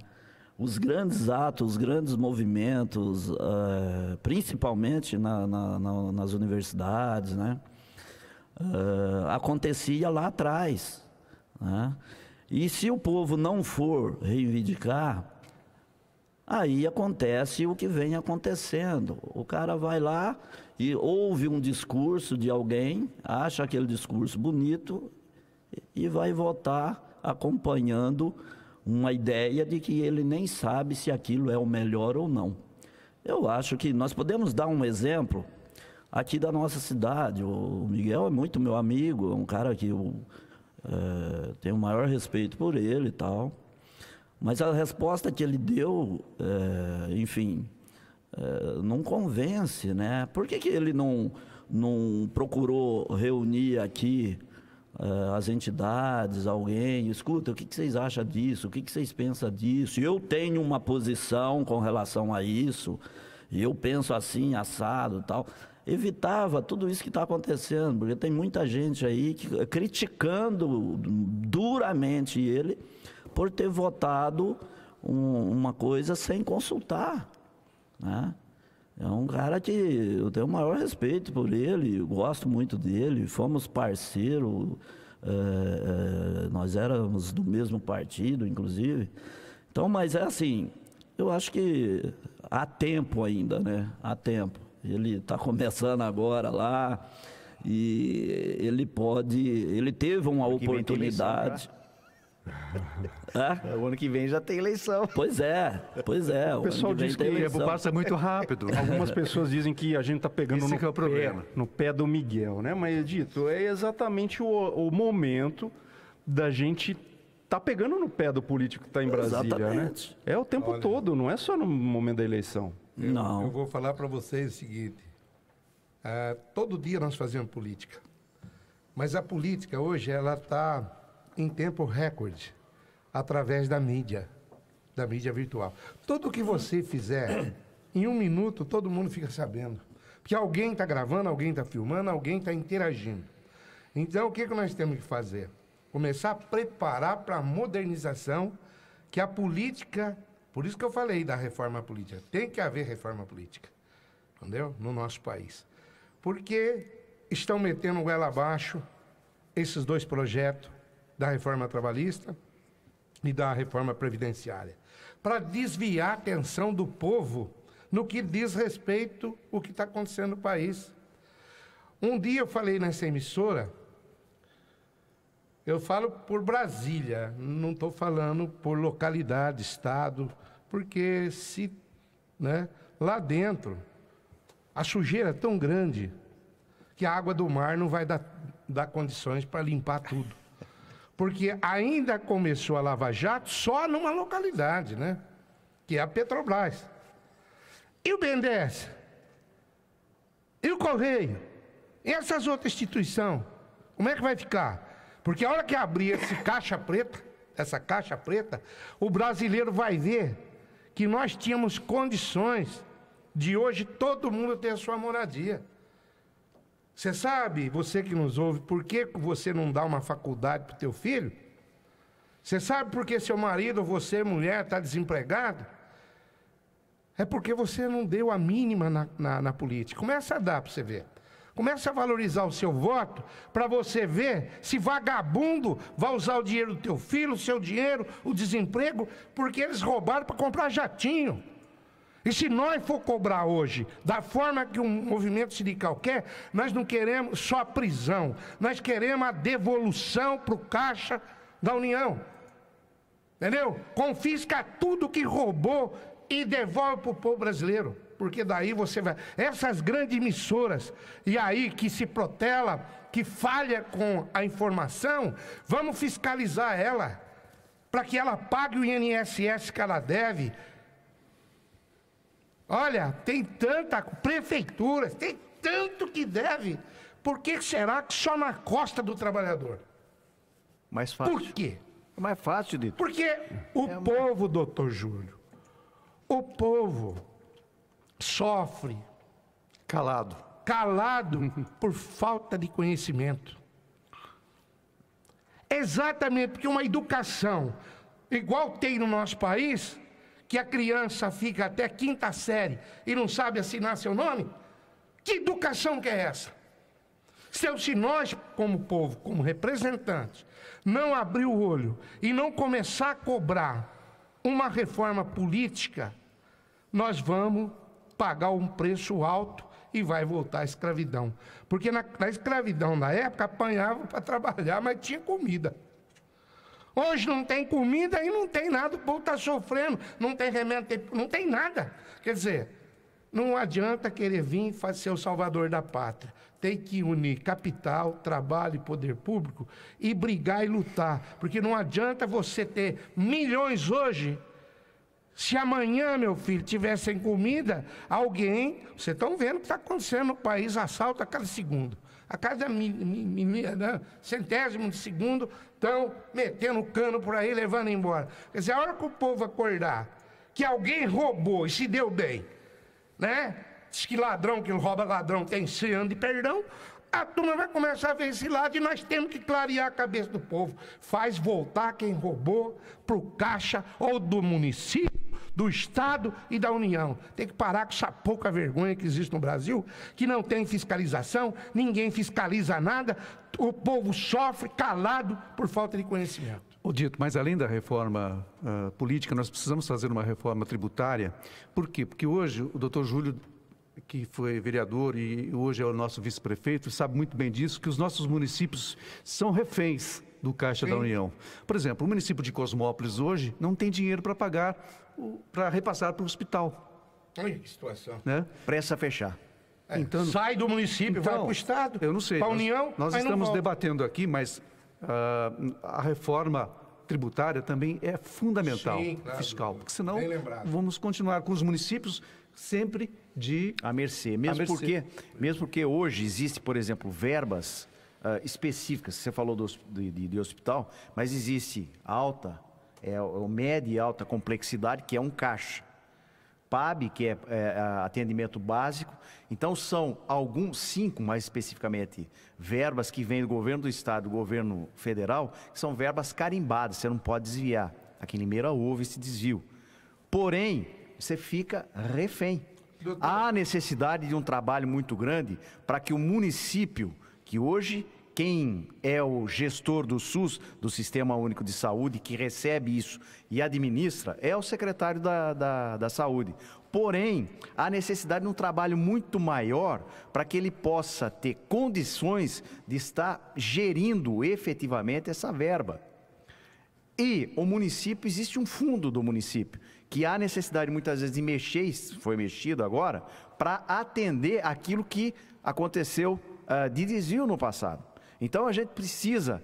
Os grandes atos, os grandes movimentos, principalmente nas universidades, né? Acontecia lá atrás, né? E se o povo não for reivindicar, aí acontece o que vem acontecendo. O cara vai lá e ouve um discurso de alguém, acha aquele discurso bonito e vai votar acompanhando uma ideia de que ele nem sabe se aquilo é o melhor ou não. Eu acho que nós podemos dar um exemplo aqui da nossa cidade. O Miguel é muito meu amigo, é um cara que eu tenho o maior respeito por ele e tal. Mas a resposta que ele deu, enfim, não convence, né? Por que ele não procurou reunir aqui as entidades, alguém? Escuta, o que vocês acham disso? O que vocês pensam disso? Eu tenho uma posição com relação a isso, e eu penso assim, assado e tal. Evitava tudo isso que está acontecendo, porque tem muita gente aí criticando duramente ele por ter votado uma coisa sem consultar, né? É um cara que eu tenho o maior respeito por ele, eu gosto muito dele, fomos parceiros, nós éramos do mesmo partido, inclusive. Então, mas é assim, eu acho que há tempo ainda, né? Há tempo. Ele está começando agora lá e ele teve uma oportunidade. O ano que vem já tem eleição. Pois é. O pessoal diz que O tempo passa muito rápido. algumas pessoas dizem que a gente está pegando Esse que é o problema. no pé do Miguel, né? Mas, Dito, é exatamente o momento da gente tá pegando no pé do político que está em Brasília, Exatamente. né? É o tempo todo, não é só no momento da eleição. Não. Eu vou falar para vocês o seguinte. Todo dia nós fazemos política. Mas a política hoje, ela está em tempo recorde, através da mídia virtual. Tudo que você fizer, em 1 minuto, todo mundo fica sabendo. Porque alguém está gravando, alguém está filmando, alguém está interagindo. Então, o que nós temos que fazer? Começar a preparar para a modernização, que a política... Por isso que eu falei da reforma política. Tem que haver reforma política, entendeu? No nosso país. Porque estão metendo goela abaixo esses 2 projetos da reforma trabalhista e da reforma previdenciária, para desviar a atenção do povo no que diz respeito ao que está acontecendo no país. Um dia eu falei nessa emissora, eu falo por Brasília, não estou falando por localidade, estado, porque lá dentro a sujeira é tão grande que a água do mar não vai dar condições para limpar tudo. Porque ainda começou a Lava Jato só numa localidade, né? Que é a Petrobras. E o BNDES? E o Correio? E essas outras instituições? Como é que vai ficar? Porque a hora que abrir essa caixa preta, o brasileiro vai ver que nós tínhamos condições de hoje todo mundo ter a sua moradia. Você sabe, você que nos ouve, por que você não dá uma faculdade para o teu filho? Você sabe por que seu marido ou você, mulher, está desempregado? É porque você não deu a mínima na política. Começa a dar para você ver. Comece a valorizar o seu voto para você ver se vagabundo vai usar o dinheiro do teu filho, o seu dinheiro, o desemprego, porque eles roubaram para comprar jatinho. E se nós for cobrar hoje, da forma que um movimento sindical quer, nós não queremos só a prisão, nós queremos a devolução para o caixa da União. Entendeu? Confisca tudo que roubou e devolve para o povo brasileiro. Porque daí você vai... Essas grandes emissoras, e aí que se protela, que falha com a informação, vamos fiscalizar ela, para que ela pague o INSS que ela deve. Olha, tem tanta... Prefeituras, tem tanto que deve. Por que será que só na costa do trabalhador? Mais fácil. Por quê? É mais fácil, Dito. Porque o povo, doutor Júlio, o povo sofre Calado. por falta de conhecimento. Exatamente, porque uma educação igual tem no nosso país, que a criança fica até 5ª série e não sabe assinar seu nome, que educação que é essa? Se nós, como povo, como representantes, não abrir o olho e não começar a cobrar uma reforma política, nós vamos pagar um preço alto e vai voltar à escravidão. Porque na escravidão da época apanhava para trabalhar, mas tinha comida. Hoje não tem comida e não tem nada, o povo está sofrendo, não tem remédio, não tem nada. Quer dizer, não adianta querer vir ser o salvador da pátria. Tem que unir capital, trabalho e poder público e brigar e lutar. Porque não adianta você ter milhões hoje, se amanhã, meu filho, tiver sem comida, alguém... Vocês estão vendo o que está acontecendo no país, assalto a cada segundo. A cada centésimo de segundo, estão metendo cano por aí, levando embora. Quer dizer, a hora que o povo acordar, que alguém roubou e se deu bem, né? Diz que ladrão que rouba ladrão tem 100 anos de perdão, a turma vai começar a ver esse lado e nós temos que clarear a cabeça do povo. Faz voltar quem roubou para o caixa ou do município, do Estado e da União. Tem que parar com essa pouca vergonha que existe no Brasil, que não tem fiscalização, ninguém fiscaliza nada, o povo sofre calado por falta de conhecimento. Ô Dito, mas além da reforma política, nós precisamos fazer uma reforma tributária. Por quê? Porque hoje o doutor Júlio, que foi vereador e hoje é o nosso vice-prefeito, sabe muito bem disso, que os nossos municípios são reféns do Caixa da União. Por exemplo, o município de Cosmópolis hoje não tem dinheiro para pagar, para repassar para o hospital. Olha que situação. Né? Pressa a fechar. Então, sai do município, vai para o Estado, eu não sei, para a União. Nós estamos debatendo aqui, mas a reforma tributária também é fundamental, sim, claro, fiscal, porque senão lembrado. vamos continuar com os municípios sempre à mercê. Mesmo porque hoje existe, por exemplo, verbas específicas. Você falou de hospital, mas existe o média e alta complexidade, que é um caixa. PAB, que é atendimento básico. Então são 5 mais especificamente, verbas que vêm do governo do estado, do governo federal, que são verbas carimbadas, você não pode desviar. Aqui em Limeira houve esse desvio. Porém, você fica refém. Há necessidade de um trabalho muito grande para que o município, que hoje quem é o gestor do SUS, do Sistema Único de Saúde, que recebe isso e administra, é o secretário da Saúde. Porém, há necessidade de um trabalho muito maior para que ele possa ter condições de estar gerindo efetivamente essa verba. E o município, existe um fundo do município, que há necessidade muitas vezes de mexer, foi mexido agora, para atender aquilo que aconteceu de desvio no passado. Então a gente precisa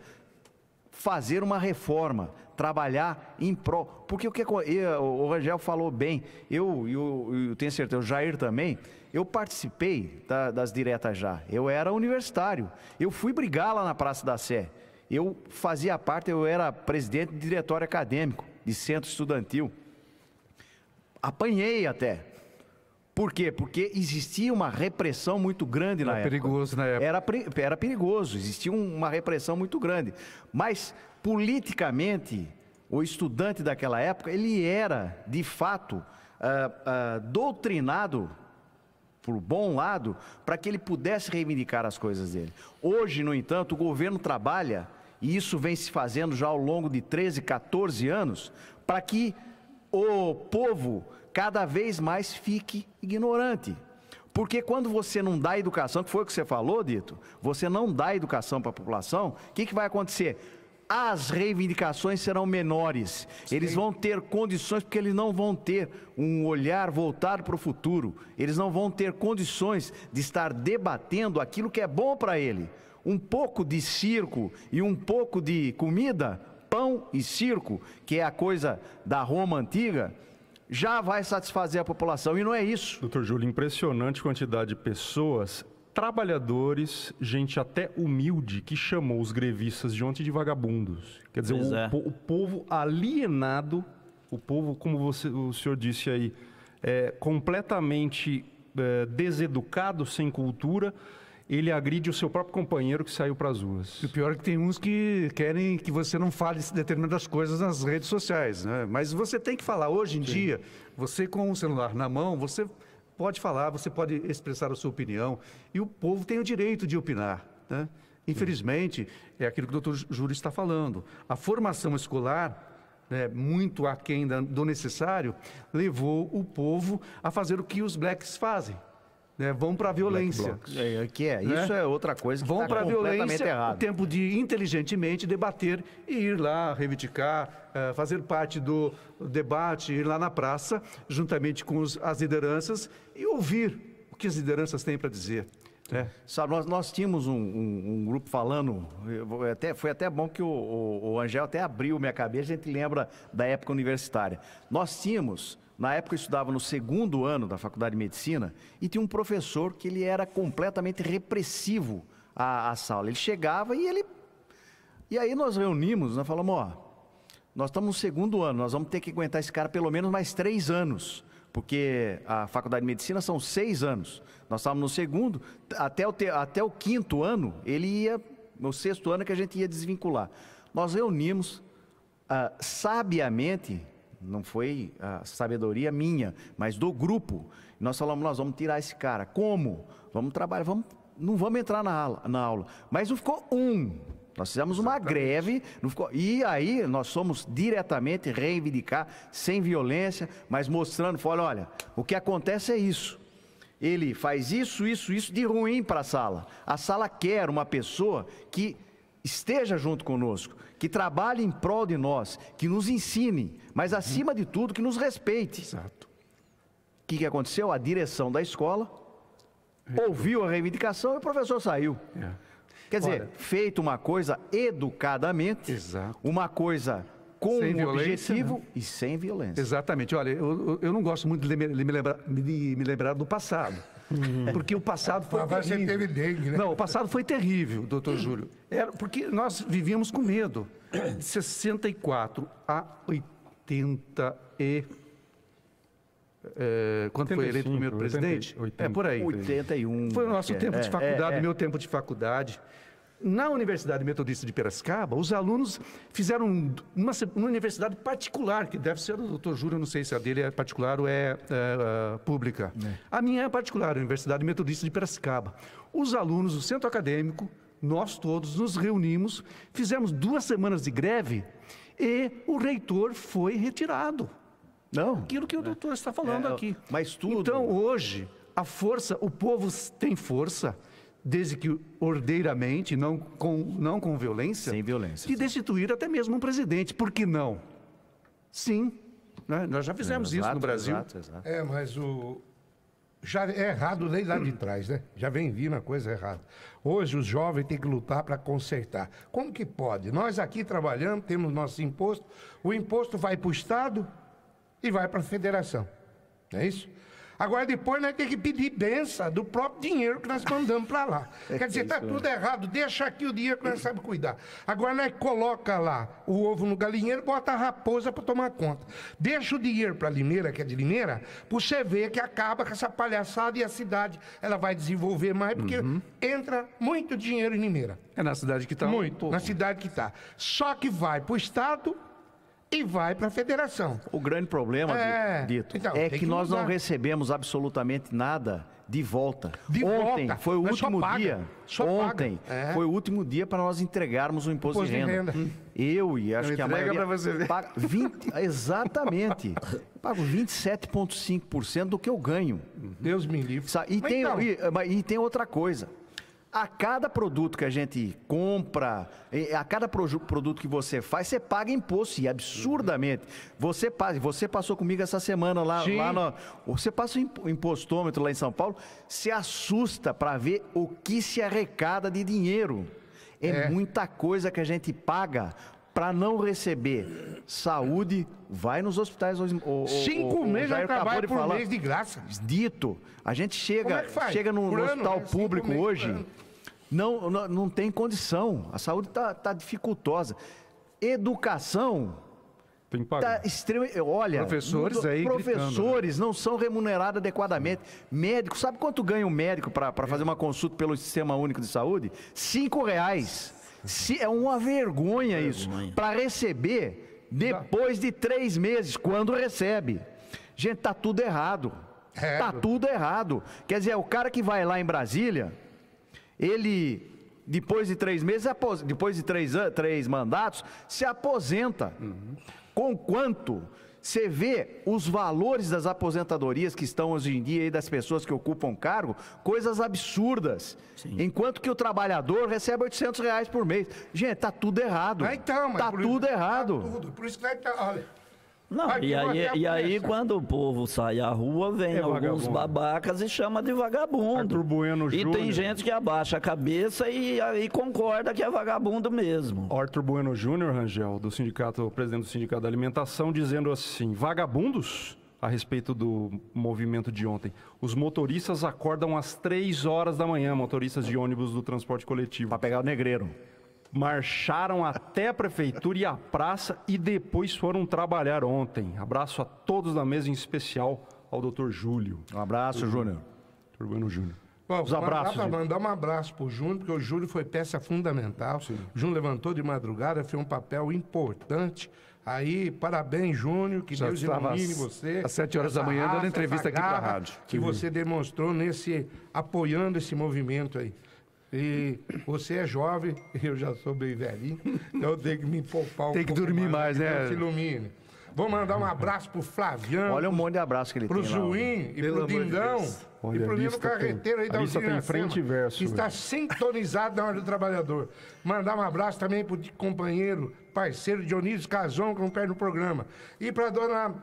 fazer uma reforma, trabalhar em prol, porque o Rangel falou bem, eu tenho certeza, o Jair também, eu participei das diretas já, eu era universitário, eu fui brigar lá na Praça da Sé, eu fazia parte, eu era presidente de diretório acadêmico, de centro estudantil, apanhei até. Por quê? Porque existia uma repressão muito grande na época. Era perigoso na época. Era perigoso, existia uma repressão muito grande. Mas, politicamente, o estudante daquela época, ele era, de fato, doutrinado por bom lado, para que ele pudesse reivindicar as coisas dele. Hoje, no entanto, o governo trabalha, e isso vem se fazendo já ao longo de 13, 14 anos, para que o povo cada vez mais fique ignorante. Porque quando você não dá educação, que foi o que você falou, Dito, você não dá educação para a população, o que vai acontecer? As reivindicações serão menores, eles vão ter condições, porque eles não vão ter um olhar voltado para o futuro, eles não vão ter condições de estar debatendo aquilo que é bom para ele. Um pouco de circo e um pouco de comida, pão e circo, que é a coisa da Roma antiga, já vai satisfazer a população, e não é isso. Doutor Júlio, impressionante quantidade de pessoas, trabalhadores, gente até humilde, que chamou os grevistas de ontem de vagabundos. Quer dizer, o povo alienado, o povo, como o senhor disse aí, completamente deseducado, sem cultura, ele agride o seu próprio companheiro que saiu para as ruas. E o pior é que tem uns que querem que você não fale determinadas coisas nas redes sociais, né? Mas você tem que falar. Hoje em dia, você com o celular na mão, você pode falar, você pode expressar a sua opinião, e o povo tem o direito de opinar, né? Infelizmente, é aquilo que o doutor Júlio está falando. A formação escolar, né, muito aquém do necessário, levou o povo a fazer o que os blacks fazem. Né, vão para a violência. Isso é outra coisa que vão está para a violência, errado. O tempo de inteligentemente debater e ir lá reivindicar, fazer parte do debate, ir lá na praça, juntamente com as lideranças e ouvir o que as lideranças têm para dizer. Sabe, nós tínhamos um grupo falando, foi até bom que o Angel até abriu minha cabeça, a gente lembra da época universitária. Nós tínhamos... Na época eu estudava no 2º ano da Faculdade de Medicina e tinha um professor que ele era completamente repressivo à sala. Ele chegava e aí nós reunimos, nós falamos, nós estamos no 2º ano, nós vamos ter que aguentar esse cara pelo menos mais 3 anos, porque a Faculdade de Medicina são 6 anos. Nós estávamos no 2º, até o 5º ano, ele ia, no 6º ano que a gente ia desvincular. Nós reunimos sabiamente. Não foi a sabedoria minha, mas do grupo. Nós falamos, nós vamos tirar esse cara. Como? Vamos trabalhar, não vamos entrar na aula. Mas não ficou Nós fizemos uma greve, não ficou, e aí nós fomos diretamente reivindicar, sem violência, mas mostrando, olha, o que acontece é isso. Ele faz isso de ruim para a sala. A sala quer uma pessoa que esteja junto conosco, que trabalhe em prol de nós, que nos ensine, mas acima de tudo que nos respeite. Exato. O que aconteceu? A direção da escola ouviu a reivindicação e o professor saiu. Quer dizer, feito uma coisa educadamente, uma coisa com um objetivo e sem violência. Exatamente. Olha, eu não gosto muito de me lembrar do passado. Porque o passado foi terrível. Teve dengue, né? Não, o passado foi terrível, doutor Júlio. Porque nós vivíamos com medo. De 64 a 80 e... quando foi eleito o primeiro presidente? 80, por aí. 81. Foi o nosso tempo de faculdade, meu tempo de faculdade. Na Universidade Metodista de Piracicaba, os alunos fizeram uma universidade particular, que deve ser do doutor Júlio, não sei se a dele é particular ou é pública. A minha é particular, a Universidade Metodista de Piracicaba. Os alunos, o centro acadêmico, nós todos nos reunimos, fizemos 2 semanas de greve e o reitor foi retirado. Não. Aquilo que o doutor está falando aqui. Mas tudo... Então, hoje, a força, o povo tem força, desde que ordeiramente, não com violência, sem violência, de destituir até mesmo um presidente. Por que não? Sim, né? Nós já fizemos isso no Brasil. Exato. Mas já é errado desde lá de trás, né? Já vem vindo a coisa errada. Hoje os jovens têm que lutar para consertar. Como que pode? Nós aqui trabalhamos, temos nosso imposto, o imposto vai para o Estado e vai para a Federação. Não é isso? Agora, depois, nós temos que pedir benção do próprio dinheiro que nós mandamos para lá. Quer dizer, está tudo errado, deixa aqui o dinheiro que nós sabemos cuidar. Agora, nós coloca lá o ovo no galinheiro, bota a raposa para tomar conta. Deixa o dinheiro para Limeira, que é de Limeira, para você ver que acaba com essa palhaçada e a cidade ela vai desenvolver mais, porque entra muito dinheiro em Limeira. É na cidade que está. Muito, na cidade que está. Só que vai para o Estado e vai para a Federação. O grande problema, Dito, então, é que nós não recebemos absolutamente nada de volta. Ontem foi o último dia. Ontem foi o último dia para nós entregarmos o imposto de renda. Eu e acho que a maioria para você ver. paga exatamente. Eu pago 27,5% do que eu ganho. Deus me livre. E tem outra coisa. A cada produto que a gente compra, a cada produto que você faz, você paga imposto, e absurdamente. Você passou comigo essa semana lá você passa o impostômetro lá em São Paulo, se assusta para ver o que se arrecada de dinheiro. É muita coisa que a gente paga para não receber saúde. Vai nos hospitais. 5 meses de trabalho por mês de graça. Dito. A gente chega no hospital público hoje, não tem condição. A saúde está dificultosa. Educação tem que pagar. Tá extremamente. Olha, professores não são remunerados adequadamente. Médico, sabe quanto ganha um médico para fazer uma consulta pelo Sistema Único de Saúde? R$5. É uma vergonha isso. Para receber depois de 3 meses, quando recebe. Gente, tá tudo errado. Tá tudo errado. Quer dizer, o cara que vai lá em Brasília, ele, depois de 3 meses, depois de 3 mandatos, se aposenta. Com quanto? Você vê os valores das aposentadorias que estão hoje em dia aí das pessoas que ocupam cargo, coisas absurdas. Sim. Enquanto que o trabalhador recebe R$800 por mês. Gente, tá tudo errado. Tá tudo errado. Tá tudo. Por isso que olha. Não, e aí quando o povo sai à rua, vem alguns babacas e chama de vagabundo. Arthur Bueno Júnior. E tem gente que abaixa a cabeça e aí concorda que é vagabundo mesmo. Arthur Bueno Júnior, Rangel, presidente do Sindicato da Alimentação, dizendo assim: vagabundos, a respeito do movimento de ontem, os motoristas acordam às 3 horas da manhã, motoristas de ônibus do transporte coletivo. Para pegar o negreiro. Marcharam até a prefeitura e a praça e depois foram trabalhar ontem. Abraço a todos da mesa, em especial ao Dr. Júlio. Um abraço, Júnior. Dr. Bueno Júnior. Bom, os abraços. Mandar um abraço pro Júnior, porque o Júlio foi peça fundamental. Sim. O Júnior levantou de madrugada, fez um papel importante. Aí, parabéns, Júnior, que Deus ilumine você. Às 7 horas da manhã, dando entrevista aqui para a rádio. Que você demonstrou apoiando esse movimento aí. E você é jovem, eu já sou bem velhinho, então eu tenho que me poupar um pouco. Tem que dormir mais, né? Deus te ilumine. Vou mandar um abraço pro Flaviano. Olha um monte de abraço que ele tem lá. Pro Zuim e pro Dingão. E pro Nino Carreteiro aí da usina que está sintonizado na hora do trabalhador. Mandar um abraço também pro companheiro, parceiro Dionísio Cazon, que não perde no programa. E pra dona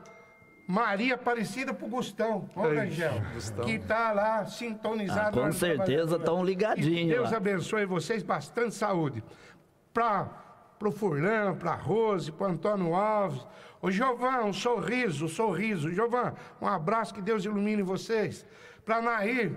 Maria Aparecida pro Gustão, Rangel, que está lá sintonizado. Com certeza estão ligadinhos. Deus abençoe vocês, bastante saúde. Pro Furlan, pra Rose, pro Antônio Alves. Ô Giovan, um sorriso. Giovan, um abraço, que Deus ilumine vocês. Pra Nair,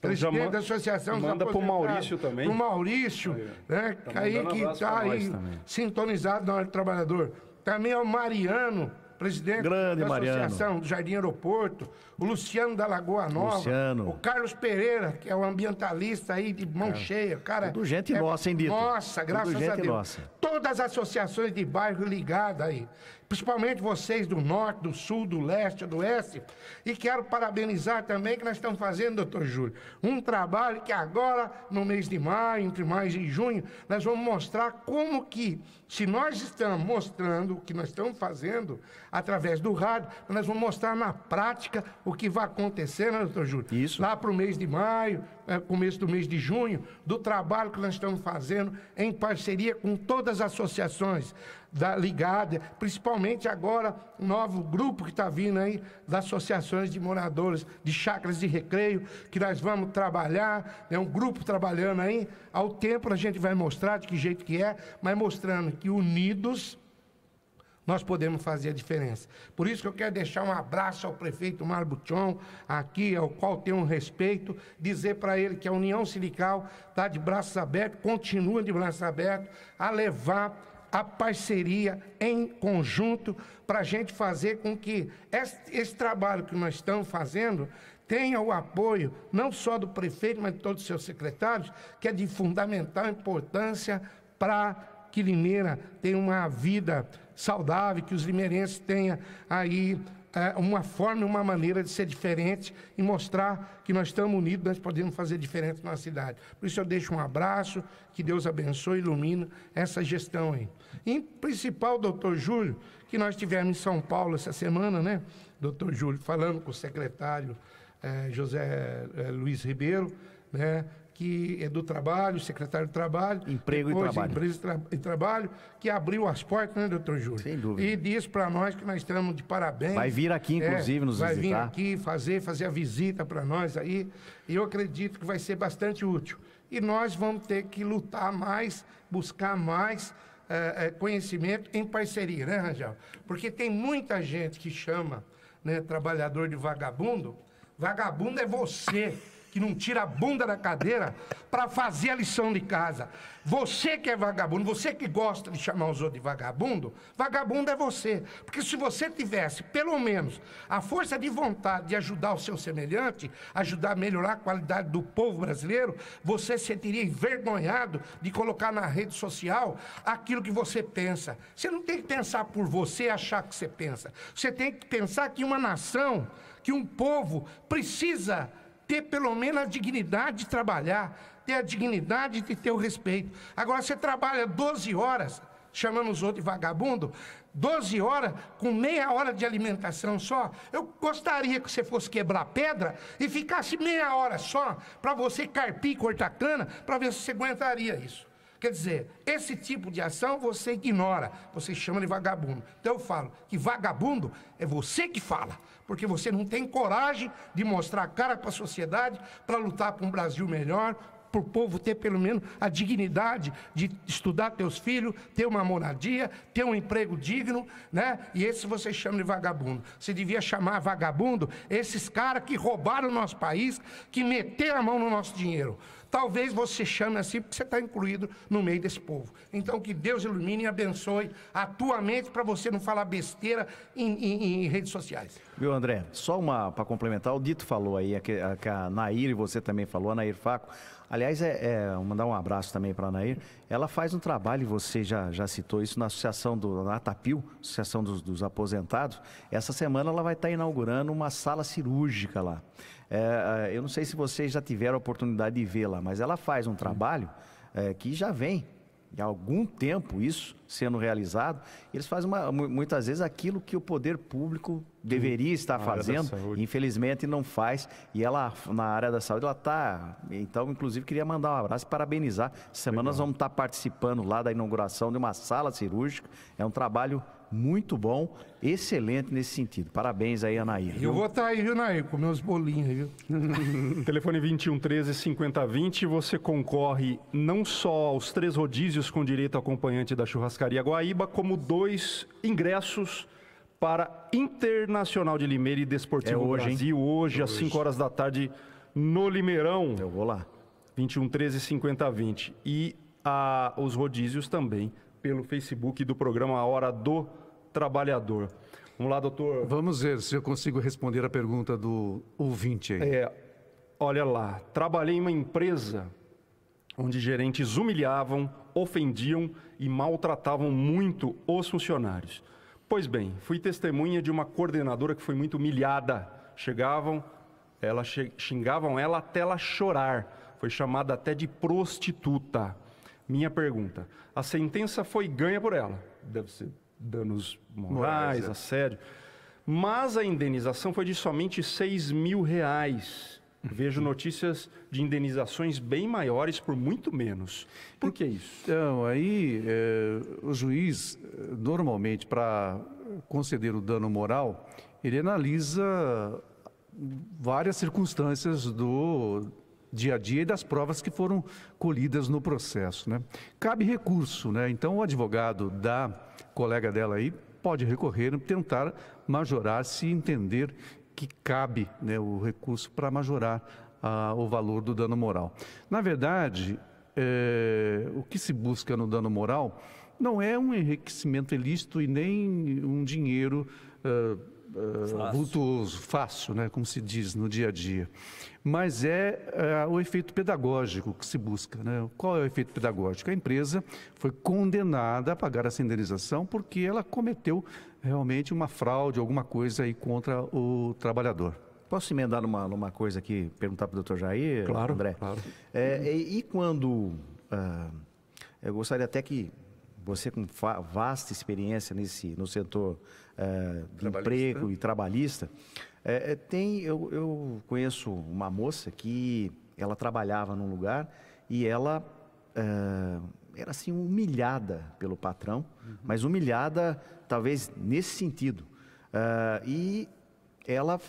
presidente da Associação dos Manda pro Maurício também. Pro Maurício, né? Aí que está aí sintonizado na hora do trabalhador. Também é o Mariano, presidente da Associação do Jardim Aeroporto, o Luciano da Lagoa Nova, o Carlos Pereira, que é o ambientalista aí de mão cheia. Cara, tudo gente nossa, hein, Dito? Nossa, graças a Deus. Nossa. Todas as associações de bairro ligadas aí, principalmente vocês do Norte, do Sul, do Leste, do Oeste. E quero parabenizar também que nós estamos fazendo, doutor Júlio, um trabalho que agora, no mês de maio, entre maio e junho, nós vamos mostrar como que, se nós estamos mostrando o que nós estamos fazendo através do rádio, nós vamos mostrar na prática o que vai acontecer, né, doutor Júlio? Isso. Lá para o mês de maio, começo do mês de junho, do trabalho que nós estamos fazendo em parceria com todas as associações ligadas, principalmente agora um novo grupo que está vindo aí das associações de moradores de chácaras de recreio, que nós vamos trabalhar, um grupo trabalhando aí, ao tempo a gente vai mostrar de que jeito que é, mas mostrando que unidos nós podemos fazer a diferença. Por isso que eu quero deixar um abraço ao prefeito Mário Buchon, aqui, ao qual tenho um respeito, dizer para ele que a União Sindical está de braços abertos, continua de braços abertos, a levar a parceria em conjunto para a gente fazer com que esse trabalho que nós estamos fazendo tenha o apoio não só do prefeito, mas de todos os seus secretários, que é de fundamental importância para que Limeira tenha uma vida saudável, que os limeirenses tenham aí uma forma e uma maneira de ser diferente e mostrar que nós estamos unidos, nós podemos fazer diferente na cidade. Por isso eu deixo um abraço, que Deus abençoe e ilumine essa gestão aí. Em principal, doutor Júlio, que nós tivemos em São Paulo essa semana, né? Doutor Júlio, falando com o secretário José Luiz Ribeiro, né? Que é do trabalho, secretário do trabalho. Emprego e trabalho. Empresa e trabalho, que abriu as portas, né, doutor Júlio? Sem dúvida. E disse para nós que nós estamos de parabéns. Vai vir aqui, inclusive, nos visitar. Vai vir aqui fazer a visita para nós aí. E eu acredito que vai ser bastante útil. E nós vamos ter que lutar mais, buscar mais conhecimento em parceria, né, Rangel? Porque tem muita gente que chama, né, trabalhador de vagabundo. Vagabundo é você que não tira a bunda da cadeira para fazer a lição de casa. Você que é vagabundo, você que gosta de chamar os outros de vagabundo, vagabundo é você. Porque se você tivesse, pelo menos, a força de vontade de ajudar o seu semelhante, ajudar a melhorar a qualidade do povo brasileiro, você se sentiria envergonhado de colocar na rede social aquilo que você pensa. Você não tem que pensar por você e achar que você pensa. Você tem que pensar que uma nação, que um povo precisa ter pelo menos a dignidade de trabalhar, ter a dignidade de ter o respeito. Agora, você trabalha 12 horas, chamando os outros de vagabundo, 12 horas com meia hora de alimentação só. Eu gostaria que você fosse quebrar pedra e ficasse meia hora só para você carpir e cortar cana, para ver se você aguentaria isso. Quer dizer, esse tipo de ação você ignora, você chama de vagabundo. Então eu falo que vagabundo é você que fala, porque você não tem coragem de mostrar a cara para a sociedade para lutar por um Brasil melhor, para o povo ter pelo menos a dignidade de estudar teus filhos, ter uma moradia, ter um emprego digno, né? E esse você chama de vagabundo. Você devia chamar vagabundo esses caras que roubaram o nosso país, que meteram a mão no nosso dinheiro. Talvez você chame assim porque você está incluído no meio desse povo. Então que Deus ilumine e abençoe a tua mente para você não falar besteira em redes sociais. Viu, André? Só uma para complementar, o Dito falou aí, que a Nair, e você também falou, a Nair Faco. Aliás, mandar um abraço também para a Nair. Ela faz um trabalho, e você já citou isso, na associação na ATAPIL, Associação dos Aposentados. Essa semana ela vai estar inaugurando uma sala cirúrgica lá. Eu não sei se vocês já tiveram a oportunidade de vê-la, mas ela faz um trabalho que já vem há algum tempo isso sendo realizado. Eles fazem muitas vezes aquilo que o poder público deveria estar fazendo, infelizmente não faz. E ela, na área da saúde, ela está... Então, inclusive, queria mandar um abraço e parabenizar. Essa semana nós vamos estar participando lá da inauguração de uma sala cirúrgica. É um trabalho muito bom, excelente nesse sentido. Parabéns aí, Anair. Eu vou estar aí, viu, Nair, comer uns bolinhos, viu? Telefone 2113-5020, você concorre não só aos 3 rodízios com direito ao acompanhante da Churrascaria Guaíba, como 2 ingressos para Internacional de Limeira e Desportivo hoje, Brasil, hoje às 5 horas da tarde no Limeirão. Eu vou lá. 2113-5020. E os rodízios também pelo Facebook do programa A Hora do Trabalhador. Vamos lá, doutor. Vamos ver se eu consigo responder a pergunta do ouvinte aí. Olha lá, trabalhei em uma empresa onde gerentes humilhavam, ofendiam e maltratavam muito os funcionários. Pois bem, fui testemunha de uma coordenadora que foi muito humilhada. Xingavam ela até ela chorar. Foi chamada até de prostituta. Minha pergunta, a sentença foi ganha por ela, deve ser danos morais, assédio, mas a indenização foi de somente R$6.000. Vejo notícias de indenizações bem maiores por muito menos. Por que isso? Então, aí o juiz, normalmente, para conceder o dano moral, ele analisa várias circunstâncias do dia a dia e das provas que foram colhidas no processo, né? Cabe recurso, né? Então o advogado da colega dela aí pode recorrer, tentar majorar, se entender que cabe, né, o recurso para majorar o valor do dano moral. Na verdade, o que se busca no dano moral não é um enriquecimento ilícito e nem um dinheiro vultuoso, fácil, né, como se diz no dia a dia. Mas é o efeito pedagógico que se busca, né? Qual é o efeito pedagógico? A empresa foi condenada a pagar essa indenização porque ela cometeu realmente uma fraude, alguma coisa aí contra o trabalhador. Posso emendar numa coisa aqui, perguntar para o Dr. Jair, Claro, André? claro. E quando... eu gostaria até que você, com vasta experiência no setor de emprego e trabalhista, eu conheço uma moça que ela trabalhava num lugar e ela era assim humilhada pelo patrão, mas humilhada talvez nesse sentido. E ela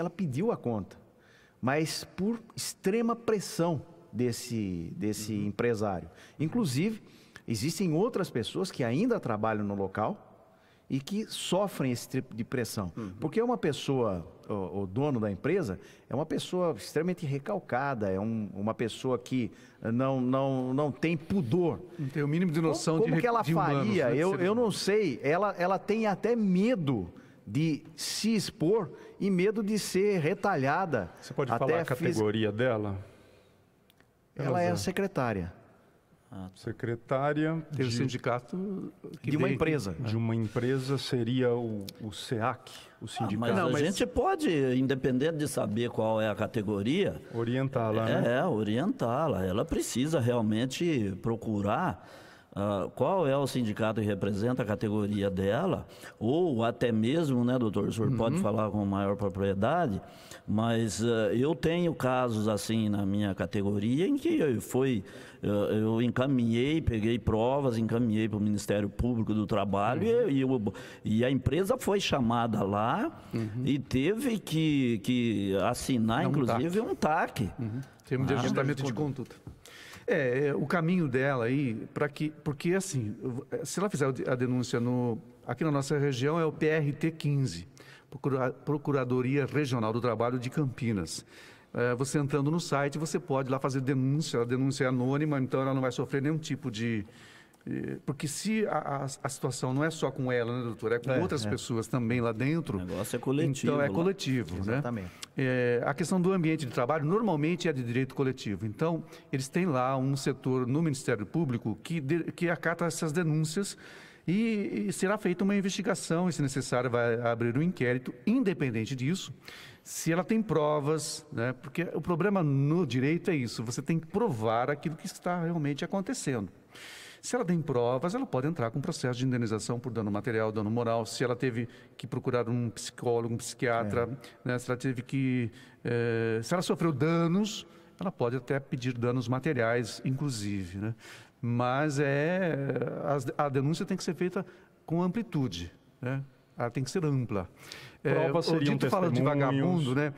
pediu a conta, mas por extrema pressão desse empresário. Inclusive, existem outras pessoas que ainda trabalham no local e que sofrem esse tipo de pressão. Porque uma pessoa, o dono da empresa, é uma pessoa extremamente recalcada, é uma pessoa que não tem pudor. Não tem o mínimo de noção como que ela de humanos, faria? né? Eu não sei, ela tem até medo de se expor e medo de ser retalhada. Você pode falar a categoria dela? Ela é a secretária. Secretária Tem o sindicato de uma empresa. De uma empresa seria o SEAC, o sindicato. Mas a gente pode, independente de saber qual é a categoria, orientá-la, né? Orientá-la. Ela precisa realmente procurar qual é o sindicato que representa a categoria dela, ou até mesmo, né, doutor, o senhor pode falar com maior propriedade, mas eu tenho casos assim na minha categoria em que eu encaminhei, peguei provas, encaminhei para o Ministério Público do Trabalho e a empresa foi chamada lá e teve que assinar, inclusive, um TAC. Termo de ajustamento de conduta. O caminho dela aí, porque assim, se ela fizer a denúncia aqui na nossa região é o PRT 15, Procuradoria Regional do Trabalho de Campinas. Você entrando no site, você pode lá fazer denúncia, a denúncia é anônima, então ela não vai sofrer nenhum tipo de... Porque se a situação não é só com ela, né, doutor? É com outras pessoas também lá dentro. O negócio é coletivo. Então é coletivo, né? Exatamente. A questão do ambiente de trabalho normalmente é de direito coletivo. Então, eles têm lá um setor no Ministério Público que acata essas denúncias e será feita uma investigação e, se necessário, vai abrir um inquérito. Independente disso, se ela tem provas, né? Porque o problema no direito é isso, você tem que provar aquilo que está realmente acontecendo. Se ela tem provas, ela pode entrar com processo de indenização por dano material, dano moral. Se ela teve que procurar um psicólogo, um psiquiatra, né? Se ela teve que... se ela sofreu danos, ela pode até pedir danos materiais, inclusive, né? Mas a denúncia tem que ser feita com amplitude, né? Ela tem que ser ampla. Provas seriam Dito fala de testemunhos. vagabundo, né?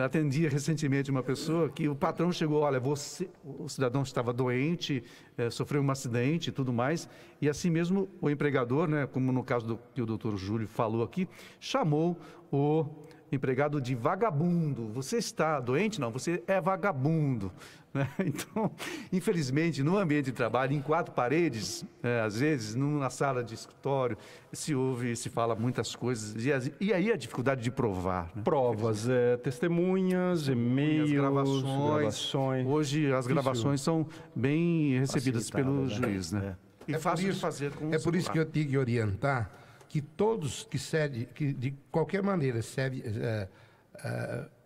Atendia recentemente uma pessoa que o patrão chegou, olha, o cidadão estava doente, sofreu um acidente e tudo mais, e assim mesmo o empregador, né, como no caso que o doutor Júlio falou aqui, chamou o empregado de vagabundo. Você está doente? Não, você é vagabundo. Né? Então, infelizmente, no ambiente de trabalho, em quatro paredes, às vezes, numa sala de escritório, se fala muitas coisas, e aí a dificuldade de provar. Né? Provas, testemunhas, e-mails, gravações. Hoje as gravações são bem recebidas pelo Facilitadas, juiz, né? E fácil de fazer com o por isso que celular. eu tenho que orientar que todos que de qualquer maneira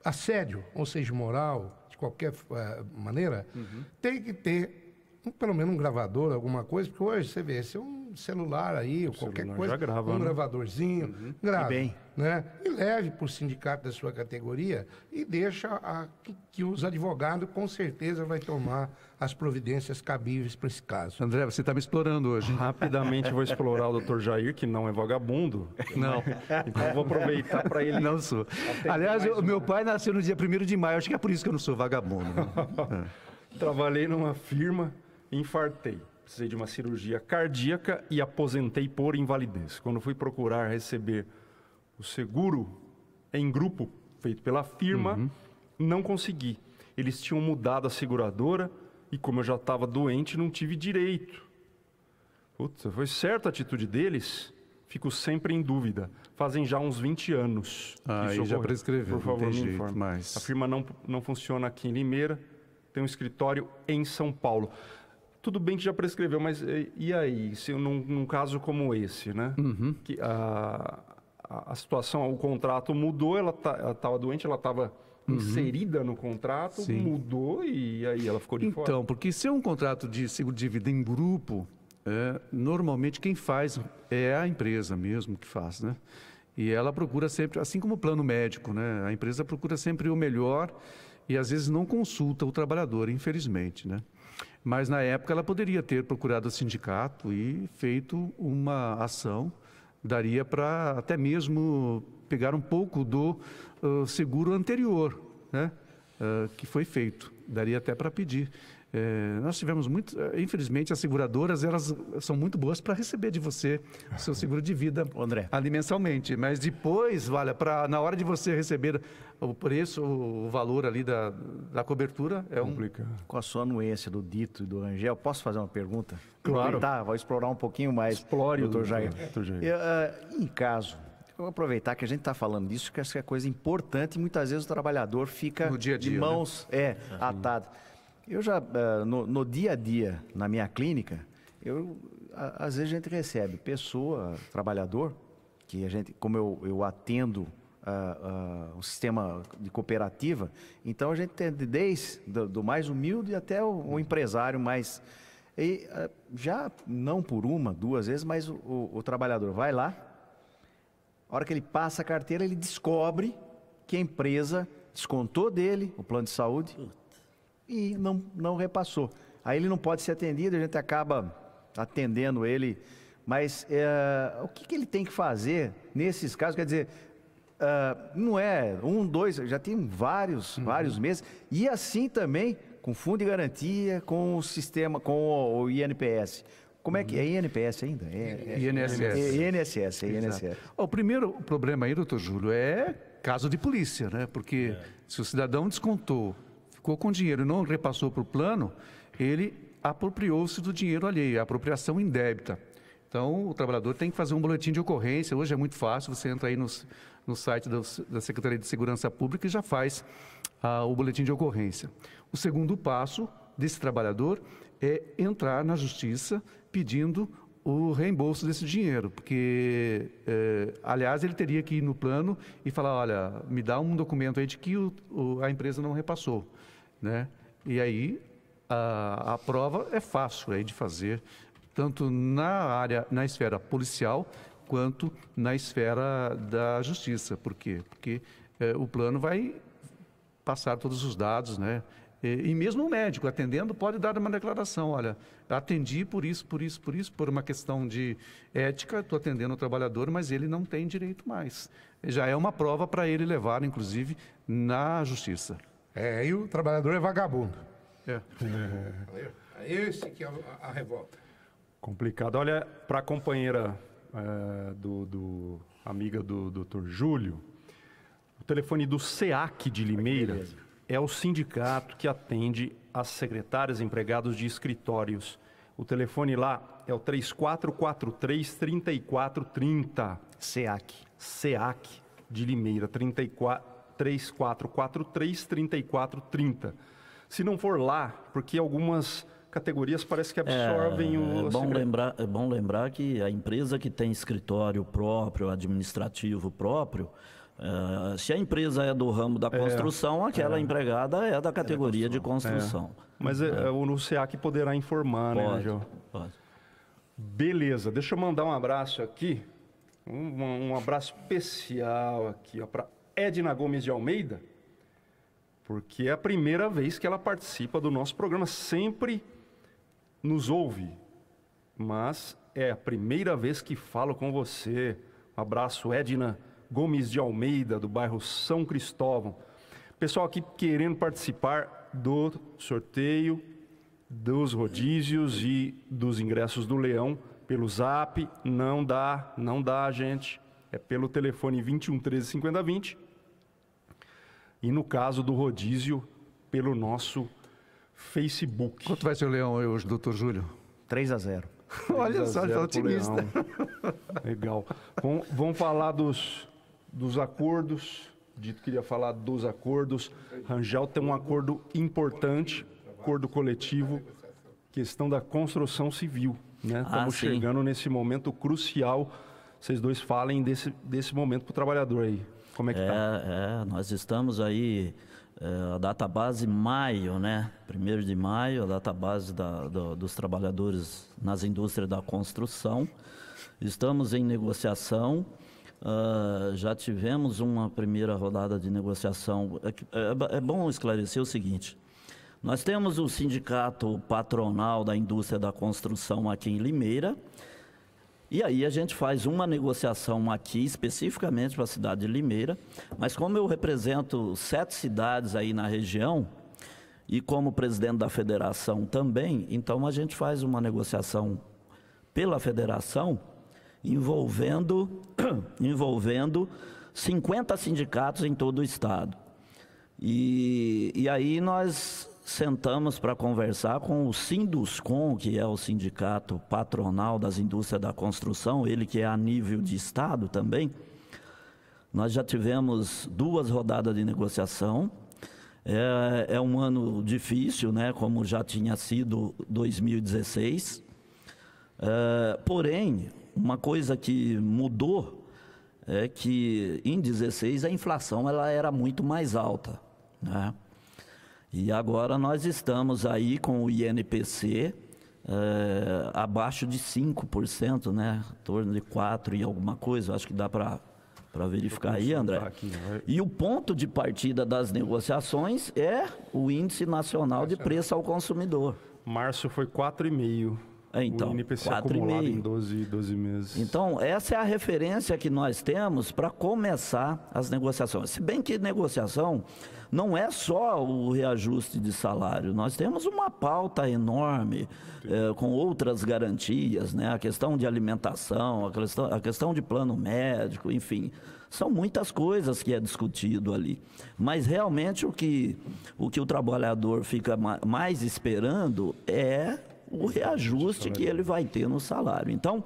assédio, ou seja, moral, de qualquer maneira, tem que ter pelo menos um gravador, alguma coisa, porque hoje você vê, se é um celular aí, ou qualquer coisa, já grava, um né? gravadorzinho, grave, E bem. né? E leve para o sindicato da sua categoria e deixa que os advogados com certeza vai tomar as providências cabíveis para esse caso. André, você está me explorando hoje. hein? Rapidamente eu vou explorar o Dr. Jair, que não é vagabundo. Não. Então eu vou aproveitar para ele. Não sou. Aliás, meu pai nasceu no dia 1º de maio, acho que é por isso que eu não sou vagabundo. Né? Trabalhei numa firma, infartei. Precisei de uma cirurgia cardíaca e aposentei por invalidez. Quando fui procurar receber o seguro em grupo, feito pela firma, não consegui. Eles tinham mudado a seguradora e, como eu já estava doente, não tive direito. Putz, foi certa a atitude deles Fico sempre em dúvida. Fazem já uns 20 anos. que Aí isso já ocorreu. prescreveu, Por favor, não tem me jeito informe. mais. A firma não funciona aqui em Limeira, tem um escritório em São Paulo. Tudo bem que já prescreveu, mas e aí? Se num caso como esse, né? Que a situação, o contrato mudou, ela estava doente, ela estava inserida no contrato, Sim. mudou e aí ela ficou de fora. Então, porque se é um contrato de seguro de vida em grupo, normalmente quem faz é a empresa mesmo que faz, né? E ela procura sempre, assim como o plano médico, né? A empresa procura sempre o melhor e às vezes não consulta o trabalhador, infelizmente, né? Mas na época ela poderia ter procurado o sindicato e feito uma ação, daria para até mesmo pegar um pouco do seguro anterior, né? Que foi feito, daria até para pedir. Nós tivemos infelizmente as seguradoras, elas são muito boas para receber de você o seu seguro de vida André. ali mensalmente, mas depois, na hora de você receber o preço, o valor ali da cobertura, é Complicado. Com a sua anuência do Dito e do Rangel, posso fazer uma pergunta? Claro. Vou explorar um pouquinho mais. Explore, doutor Jair. doutor Jair. Em caso, eu vou aproveitar que a gente está falando disso, que essa é coisa importante e muitas vezes o trabalhador fica No dia a dia, de mãos atado. Eu já, no dia a dia, na minha clínica, às vezes a gente recebe trabalhador, que a gente, como eu atendo o sistema de cooperativa, então a gente tem desde do mais humilde até o empresário mais... E, já não por uma, duas vezes, mas o trabalhador vai lá, a hora que ele passa a carteira, ele descobre que a empresa descontou dele o plano de saúde e não repassou. Aí ele não pode ser atendido, a gente acaba atendendo ele, mas o que ele tem que fazer nesses casos? Quer dizer, não é dois, já tem vários meses, e assim também com fundo de garantia, com o sistema, com o INPS. Como é que é INPS ainda? INSS. INSS. O primeiro problema aí, doutor Júlio, é caso de polícia, né? Porque se o cidadão descontou, ficou com dinheiro e não repassou para o plano, ele apropriou-se do dinheiro alheio, a apropriação indébita. Então, o trabalhador tem que fazer um boletim de ocorrência. Hoje é muito fácil, você entra aí no site da Secretaria de Segurança Pública e já faz o boletim de ocorrência. O segundo passo desse trabalhador é entrar na justiça pedindo o reembolso desse dinheiro, porque, aliás, ele teria que ir no plano e falar, olha, me dá um documento aí de que a empresa não repassou, né? E aí a prova é fácil aí de fazer, tanto na esfera policial quanto na esfera da justiça. Por quê? Porque o plano vai passar todos os dados, né? E mesmo o médico atendendo pode dar uma declaração, olha, atendi por isso, por uma questão de ética, estou atendendo o trabalhador, mas ele não tem direito mais. Já é uma prova para ele levar, inclusive, na justiça. E o trabalhador é vagabundo. É. Esse que é a revolta. Complicado. Olha, para a companheira amiga do Dr. Júlio, o telefone do SEAC de Limeira é o sindicato que atende as secretárias, empregados de escritórios. O telefone lá é o 3443-3430. SEAC de Limeira, 3443-3430. Se não for lá, porque algumas categorias parece que absorvem o... É bom lembrar que a empresa que tem escritório próprio, administrativo próprio, se a empresa é do ramo da construção, aquela empregada é da categoria de construção. Mas o SEAC poderá informar, né, Angel? Pode. Beleza, deixa eu mandar um abraço aqui, um abraço especial aqui para Edna Gomes de Almeida, porque é a primeira vez que ela participa do nosso programa, sempre nos ouve, mas é a primeira vez que falo com você. Um abraço, Edna Gomes de Almeida, do bairro São Cristóvão. Pessoal aqui querendo participar do sorteio, dos rodízios e dos ingressos do Leão pelo Zap. Não dá, gente. É pelo telefone 21 13 50 20. E no caso do rodízio, pelo nosso Facebook. Quanto vai ser o Leão hoje, doutor Júlio? 3-0. Olha só, está otimista. Legal. Vamos falar dos acordos. Dito queria falar dos acordos. Rangel tem um acordo importante, acordo coletivo, questão da construção civil. Né? Estamos chegando nesse momento crucial. Vocês dois falem desse momento para o trabalhador aí. Como é que está? Nós estamos aí, a data base maio, né? 1º de maio, a data base dos trabalhadores nas indústrias da construção. Estamos em negociação, já tivemos uma primeira rodada de negociação. É bom esclarecer o seguinte: nós temos o sindicato patronal da indústria da construção aqui em Limeira, e aí a gente faz uma negociação aqui, especificamente para a cidade de Limeira, mas como eu represento 7 cidades aí na região, e como presidente da federação também, então a gente faz uma negociação pela federação, envolvendo 50 sindicatos em todo o estado. E aí nós sentamos para conversar com o Sinduscon, que é o sindicato patronal das indústrias da construção, ele que é a nível de estado também. Nós já tivemos 2 rodadas de negociação. É um ano difícil, né, como já tinha sido 2016. Porém, uma coisa que mudou é que em 2016 a inflação ela era muito mais alta, né? E agora nós estamos aí com o INPC abaixo de 5%, né? Em torno de 4% e alguma coisa, acho que dá para verificar aí, André. E o ponto de partida das negociações é o Índice Nacional de Preço ao Consumidor. Março foi 4,5%. Então, o INPC acumulado em 12 meses. Então, essa é a referência que nós temos para começar as negociações. Se bem que negociação não é só o reajuste de salário. Nós temos uma pauta enorme com outras garantias, né? A questão de alimentação, a questão de plano médico, enfim. São muitas coisas que é discutido ali. Mas realmente o que o trabalhador fica mais esperando é o reajuste que ele vai ter no salário. Então,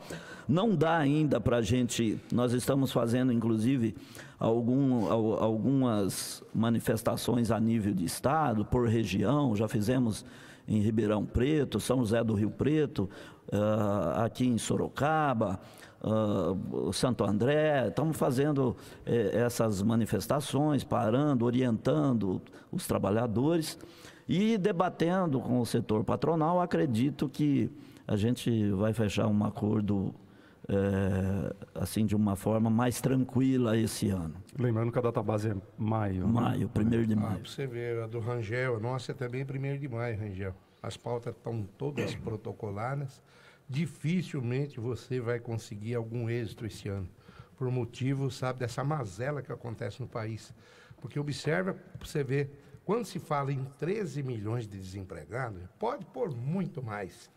não dá ainda para a gente... Nós estamos fazendo, inclusive, algumas manifestações a nível de estado, por região. Já fizemos em Ribeirão Preto, São José do Rio Preto, aqui em Sorocaba, Santo André. Estamos fazendo essas manifestações, parando, orientando os trabalhadores. E debatendo com o setor patronal, acredito que a gente vai fechar um acordo assim de uma forma mais tranquila esse ano. Lembrando que a data base é maio. Maio, 1º de maio. Você vê, a do Rangel, a nossa é também 1º de maio, Rangel. As pautas estão todas protocoladas. Dificilmente você vai conseguir algum êxito esse ano. Por motivo, sabe, dessa mazela que acontece no país. Porque observa, você vê, quando se fala em 13 milhões de desempregados, pode pôr muito mais,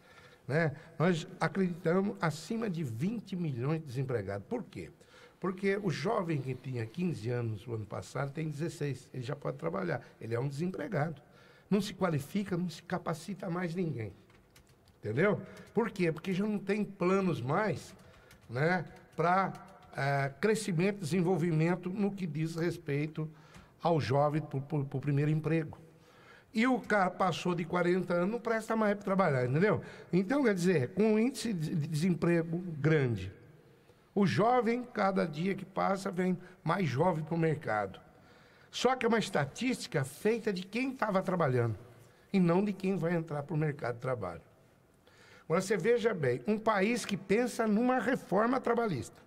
né? Nós acreditamos acima de 20 milhões de desempregados. Por quê? Porque o jovem que tinha 15 anos no ano passado tem 16, ele já pode trabalhar, ele é um desempregado. Não se qualifica, não se capacita mais ninguém. Entendeu? Por quê? Porque já não tem planos mais, né, para crescimento e desenvolvimento no que diz respeito ao jovem para o primeiro emprego. E o cara passou de 40 anos, não presta mais para trabalhar, entendeu? Então, quer dizer, com um índice de desemprego grande, o jovem, cada dia que passa, vem mais jovem para o mercado. Só que é uma estatística feita de quem estava trabalhando e não de quem vai entrar para o mercado de trabalho. Agora, você veja bem, um país que pensa numa reforma trabalhista,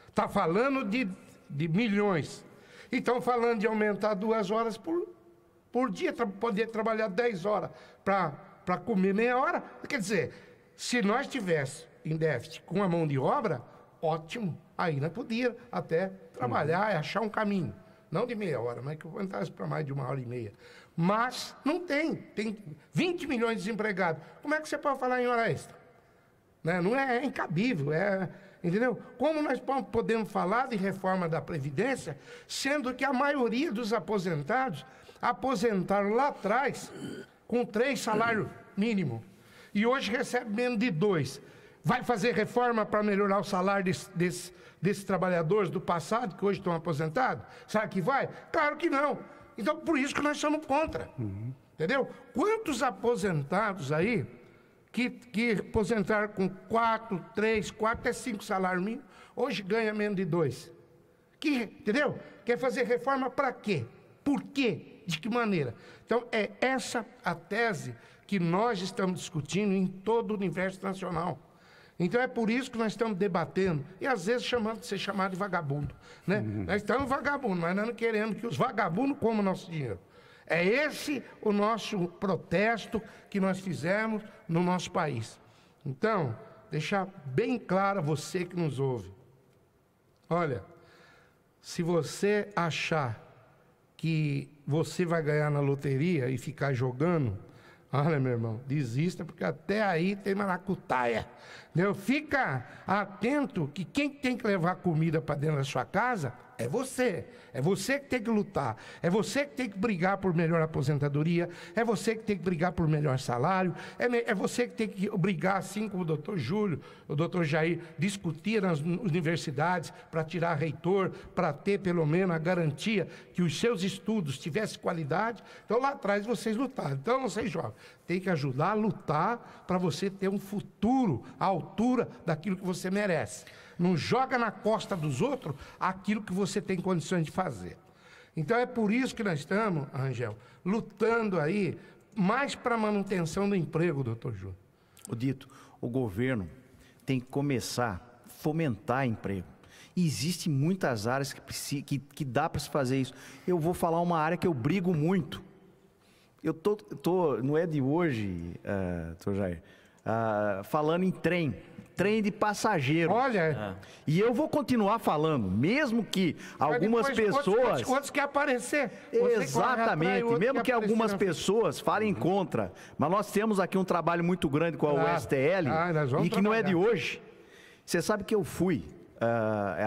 está falando de milhões, e estão falando de aumentar 2 horas por dia, poder trabalhar 10 horas para comer meia hora. Quer dizer, se nós tivéssemos em déficit com a mão de obra, ótimo, aí nós podíamos até trabalhar e achar um caminho. Não de meia hora, mas que aumentasse para mais de 1h30. Mas não tem 20 milhões de desempregados. Como é que você pode falar em hora extra? Né? Não é incabível, entendeu? Como nós podemos falar de reforma da Previdência, sendo que a maioria dos aposentados aposentaram lá atrás com 3 salários mínimos. e hoje recebe menos de 2. Vai fazer reforma para melhorar o salário desses trabalhadores do passado, que hoje estão aposentados? Sabe que vai? Claro que não. Então, por isso que nós somos contra. Entendeu? Quantos aposentados aí que aposentaram com 4, 3, 4 até 5 salários mínimos, hoje ganha menos de 2? Entendeu? Quer fazer reforma para quê? Por quê? De que maneira? Então, é essa a tese que nós estamos discutindo em todo o universo nacional. Então, é por isso que nós estamos debatendo, e às vezes chamando de ser chamado de vagabundo. Né? Nós estamos vagabundos, mas nós não queremos que os vagabundos comam nosso dinheiro. É esse o nosso protesto que nós fizemos no nosso país. Então, deixar bem claro a você que nos ouve. Olha, se você achar que você vai ganhar na loteria e ficar jogando, olha, meu irmão, desista, porque até aí tem maracutaia. Fica atento que quem tem que levar comida para dentro da sua casa é você. É você que tem que lutar. É você que tem que brigar por melhor aposentadoria. É você que tem que brigar por melhor salário. É você que tem que brigar, assim como o doutor Júlio, o doutor Jair, discutir nas universidades para tirar reitor, para ter pelo menos a garantia que os seus estudos tivessem qualidade. Então lá atrás vocês lutaram. Então vocês jovens, tem que ajudar a lutar para você ter um futuro à altura daquilo que você merece. Não joga na costa dos outros aquilo que você tem condições de fazer. Então é por isso que nós estamos, Rangel, lutando aí mais para a manutenção do emprego, doutor Júlio. Dito, o governo tem que começar a fomentar emprego. Existem muitas áreas que dá para se fazer isso. Eu vou falar uma área que eu brigo muito. Não é de hoje, doutor Jair, falando em trem de passageiro. Olha. E eu vou continuar falando, mesmo que algumas pessoas... Outros querem aparecer. Exatamente, mesmo que algumas pessoas falem contra. Mas nós temos aqui um trabalho muito grande com a USTL e que não é de hoje. Você sabe que eu fui,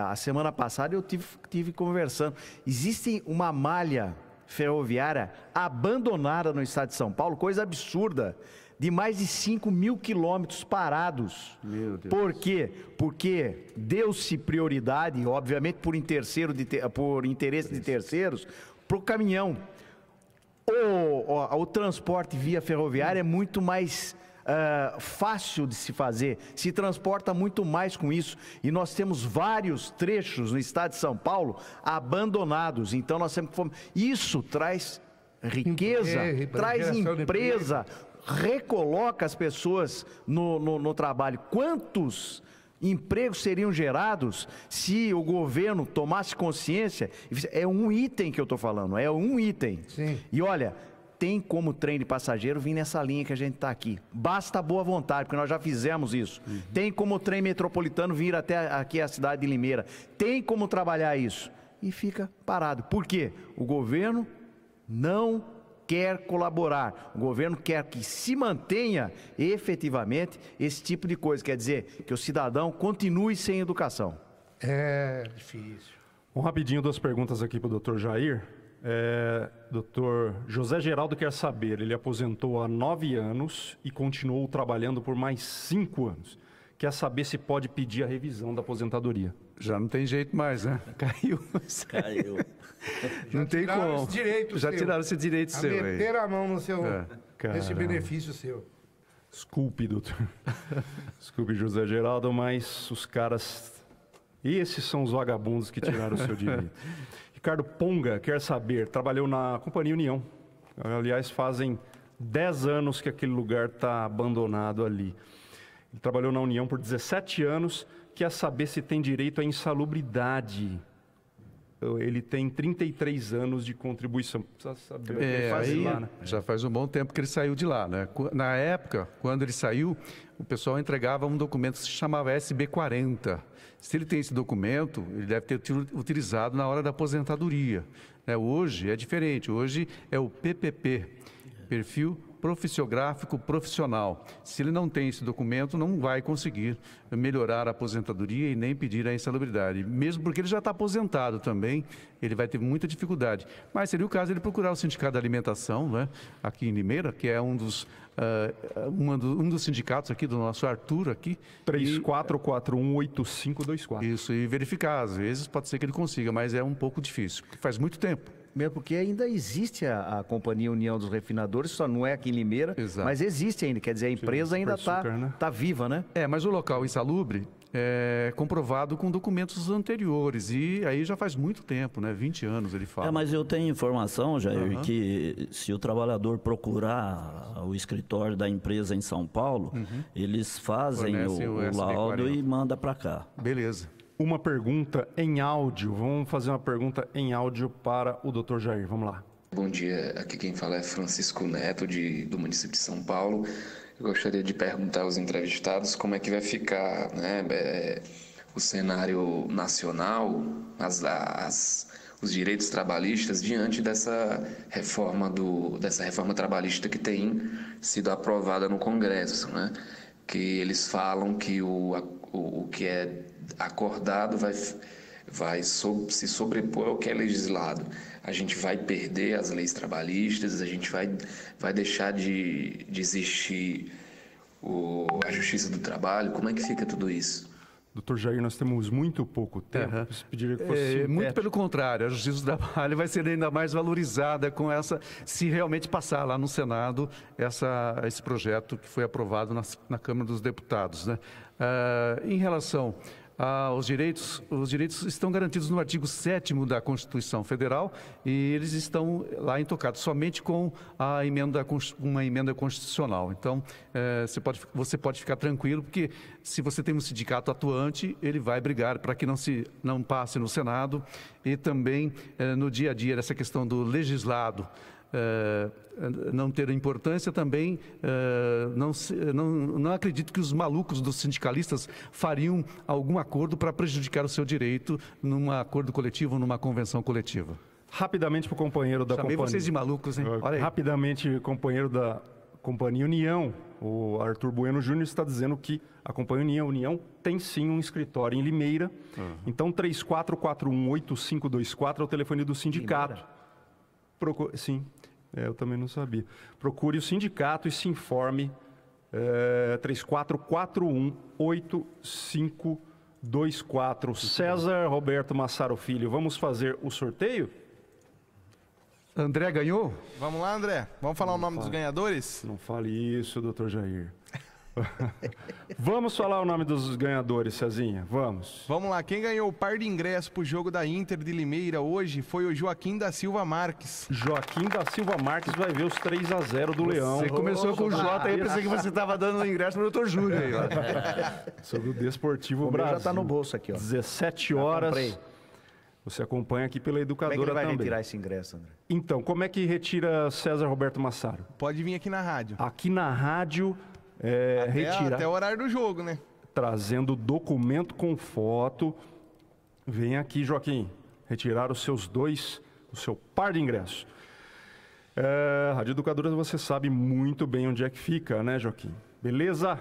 a semana passada eu tive conversando. Existe uma malha ferroviária abandonada no estado de São Paulo, coisa absurda, de mais de 5 mil quilômetros parados. Meu Deus. Por quê? Porque deu-se prioridade, obviamente por interesse de terceiros, para o caminhão. O transporte via ferroviária é muito mais fácil de se fazer, se transporta muito mais com isso, e nós temos vários trechos no estado de São Paulo abandonados. Então nós temos que... Isso traz riqueza, traz empresa, recoloca as pessoas no trabalho. Quantos empregos seriam gerados se o governo tomasse consciência? É um item que eu estou falando, é um item. Sim. E olha, tem como trem de passageiro vir nessa linha que a gente está aqui. Basta boa vontade, porque nós já fizemos isso. Tem como trem metropolitano vir até aqui a cidade de Limeira. Tem como trabalhar isso. E fica parado. Por quê? O governo não quer colaborar. O governo quer que se mantenha efetivamente esse tipo de coisa. Quer dizer, que o cidadão continue sem educação. É difícil. Rapidinho, 2 perguntas aqui para o doutor Jair. Doutor José Geraldo quer saber, ele aposentou há 9 anos e continuou trabalhando por mais 5 anos. Quer saber se pode pedir a revisão da aposentadoria. Já não tem jeito mais, né? Caiu. Não tem como. Já tiraram esse direito seu. Meteram a mão no seu, nesse benefício seu. Desculpe, doutor. Desculpe, José Geraldo, mas os caras... Esses são os vagabundos que tiraram o seu direito. Ricardo Ponga quer saber, trabalhou na Companhia União. Aliás, fazem 10 anos que aquele lugar está abandonado ali. Ele trabalhou na União por 17 anos, quer saber se tem direito à insalubridade. Ele tem 33 anos de contribuição. Precisa saber o que ele faz lá, né? Já faz um bom tempo que ele saiu de lá, né? Na época, quando ele saiu, o pessoal entregava um documento que se chamava SB40. Se ele tem esse documento, ele deve ter utilizado na hora da aposentadoria. Hoje é diferente, hoje é o PPP, Perfil profissiográfico profissional. Se ele não tem esse documento, não vai conseguir melhorar a aposentadoria e nem pedir a insalubridade. Mesmo porque ele já está aposentado também, ele vai ter muita dificuldade. Mas seria o caso de ele procurar o Sindicato da Alimentação, né, aqui em Limeira, que é um dos sindicatos aqui do nosso Arthur aqui. 34418524. Isso, e verificar. Às vezes pode ser que ele consiga, mas é um pouco difícil, porque faz muito tempo. Mesmo porque ainda existe a Companhia União dos Refinadores, só não é aqui em Limeira, mas existe ainda, quer dizer, a empresa ainda está viva, né? Mas o local insalubre é comprovado com documentos anteriores, e aí já faz muito tempo, né? 20 anos ele fala. Mas eu tenho informação, Jair, que se o trabalhador procurar o escritório da empresa em São Paulo, eles fazem o laudo e mandam para cá. Beleza. Uma pergunta em áudio. Vamos fazer uma pergunta em áudio para o Dr. Jair. Vamos lá. Bom dia. Aqui quem fala é Francisco Neto, do município de São Paulo. Eu gostaria de perguntar aos entrevistados como é que vai ficar, né, o cenário nacional, os direitos trabalhistas diante dessa reforma trabalhista que tem sido aprovada no Congresso, né? Que eles falam que o que é acordado vai se sobrepor ao que é legislado. A gente vai perder as leis trabalhistas, a gente vai deixar de existir a Justiça do Trabalho. Como é que fica tudo isso? Doutor Jair, nós temos muito pouco tempo. Pediria que fosse muito pelo contrário, a Justiça do Trabalho vai ser ainda mais valorizada se realmente passar lá no Senado esse projeto que foi aprovado na Câmara dos Deputados, né? Em relação os direitos estão garantidos no artigo 7º da Constituição Federal, e eles estão lá intocados somente com uma emenda constitucional. Então, você pode ficar tranquilo, porque se você tem um sindicato atuante, ele vai brigar para que não passe no Senado, e também no dia a dia dessa questão do legislado não ter importância também. Não acredito que os malucos dos sindicalistas fariam algum acordo para prejudicar o seu direito num acordo coletivo ou numa convenção coletiva. Rapidamente para o companheiro da companhia. Chamei vocês de malucos, hein? Olha aí. Rapidamente, companheiro da Companhia União, o Arthur Bueno Júnior, está dizendo que a Companhia União tem sim um escritório em Limeira. Então, 34418524 é o telefone do sindicato. Sim. Eu também não sabia. Procure o sindicato e se informe. 34418524. César Roberto Massaro Filho, vamos fazer o sorteio? André ganhou? Vamos lá, André. Vamos falar o nome dos ganhadores? Não fale isso, doutor Jair. Vamos falar o nome dos ganhadores, Cezinha, vamos. Vamos lá, quem ganhou o par de ingressos pro jogo da Inter de Limeira hoje foi o Joaquim da Silva Marques. Joaquim da Silva Marques vai ver os 3-0 do Leão. Você começou com o J aí, pensei que você estava dando ingresso pro Dr. Júnior aí, ó. Sobre o Desportivo Brasil. Já tá no bolso aqui, ó. 17 horas. Você acompanha aqui pela Educadora também. Como é que ele vai retirar esse ingresso, André? Então, como é que retira César Roberto Massaro? Pode vir aqui na rádio. Aqui na rádio... retirar, até o horário do jogo, né? Trazendo documento com foto. Vem aqui, Joaquim, retirar o seu par de ingressos. Rádio Educadora, você sabe muito bem onde é que fica, né, Joaquim? Beleza?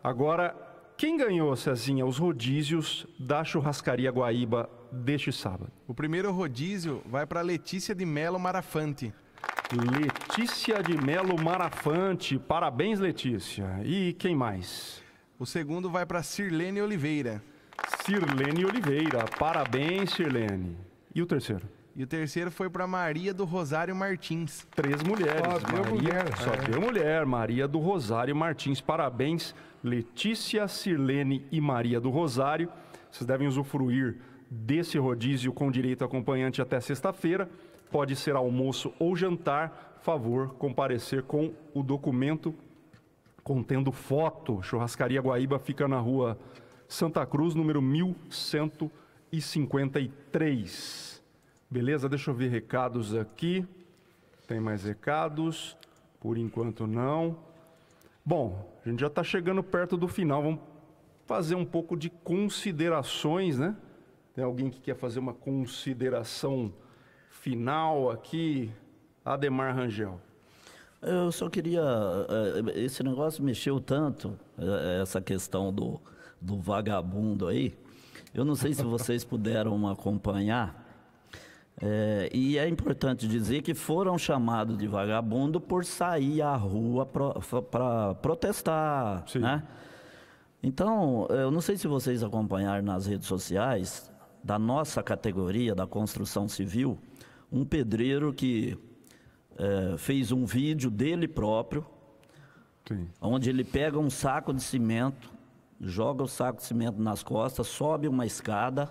Agora, quem ganhou, Cezinha, os rodízios da Churrascaria Guaíba deste sábado? O primeiro rodízio vai para Letícia de Melo Marafante. Letícia de Melo Marafante. Parabéns, Letícia. E quem mais? O segundo vai para Sirlene Oliveira. Sirlene Oliveira. Parabéns, Sirlene. E o terceiro? E o terceiro foi para Maria do Rosário Martins. 3 mulheres. Só deu mulher. Maria do Rosário Martins. Parabéns, Letícia, Sirlene e Maria do Rosário. Vocês devem usufruir desse rodízio com direito a acompanhante até sexta-feira. Pode ser almoço ou jantar. Favor comparecer com o documento contendo foto. Churrascaria Guaíba fica na rua Santa Cruz, número 1153. Beleza? Deixa eu ver recados aqui. Tem mais recados? Por enquanto não. Bom, a gente já está chegando perto do final. Vamos fazer um pouco de considerações, né? Tem alguém que quer fazer uma consideração final aqui? Ademar Rangel. Eu só queria... Esse negócio mexeu tanto, essa questão do vagabundo aí. Eu não sei se vocês puderam acompanhar. E é importante dizer que foram chamados de vagabundo por sair à rua para protestar, Sim. né? Então, eu não sei se vocês acompanharam nas redes sociais, da nossa categoria, da construção civil, um pedreiro que fez um vídeo dele próprio, Sim. onde ele pega um saco de cimento, joga o saco de cimento nas costas, sobe uma escada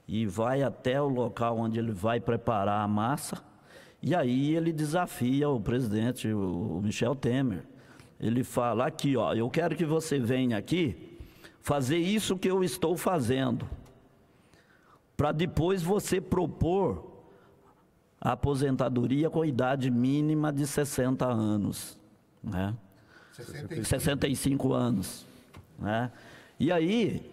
e vai até o local onde ele vai preparar a massa, e aí ele desafia o presidente, o Michel Temer. Ele fala, aqui ó, eu quero que você venha aqui fazer isso que eu estou fazendo, para depois você propor a aposentadoria com idade mínima de 60 anos, né? 65 anos, né? E aí,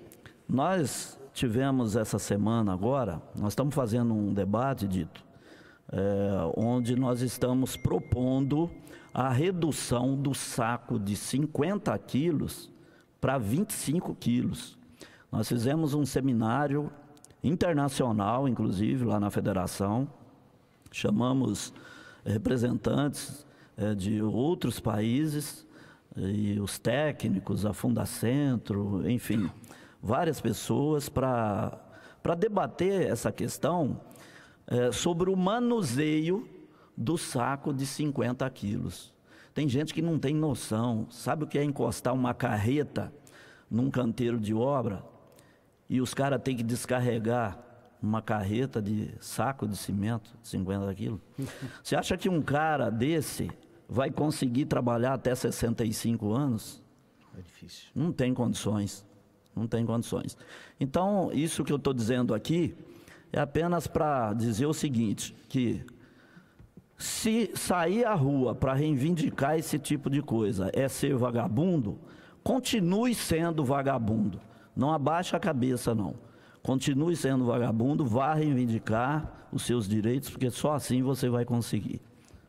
nós tivemos essa semana agora, nós estamos fazendo um debate, Dito, onde nós estamos propondo a redução do saco de 50 quilos para 25 quilos. Nós fizemos um seminário internacional, inclusive, lá na federação, chamamos representantes de outros países, e os técnicos, a Fundacentro, enfim, várias pessoas para debater essa questão sobre o manuseio do saco de 50 quilos. Tem gente que não tem noção, sabe o que é encostar uma carreta num canteiro de obra e os caras têm que descarregar uma carreta de saco de cimento de 50 quilos? Você acha que um cara desse vai conseguir trabalhar até 65 anos? É difícil. Não tem condições. Não tem condições. Então, isso que eu estou dizendo aqui é apenas para dizer o seguinte, que se sair à rua para reivindicar esse tipo de coisa é ser vagabundo, continue sendo vagabundo. Não abaixe a cabeça, não. Continue sendo vagabundo, vá reivindicar os seus direitos, porque só assim você vai conseguir.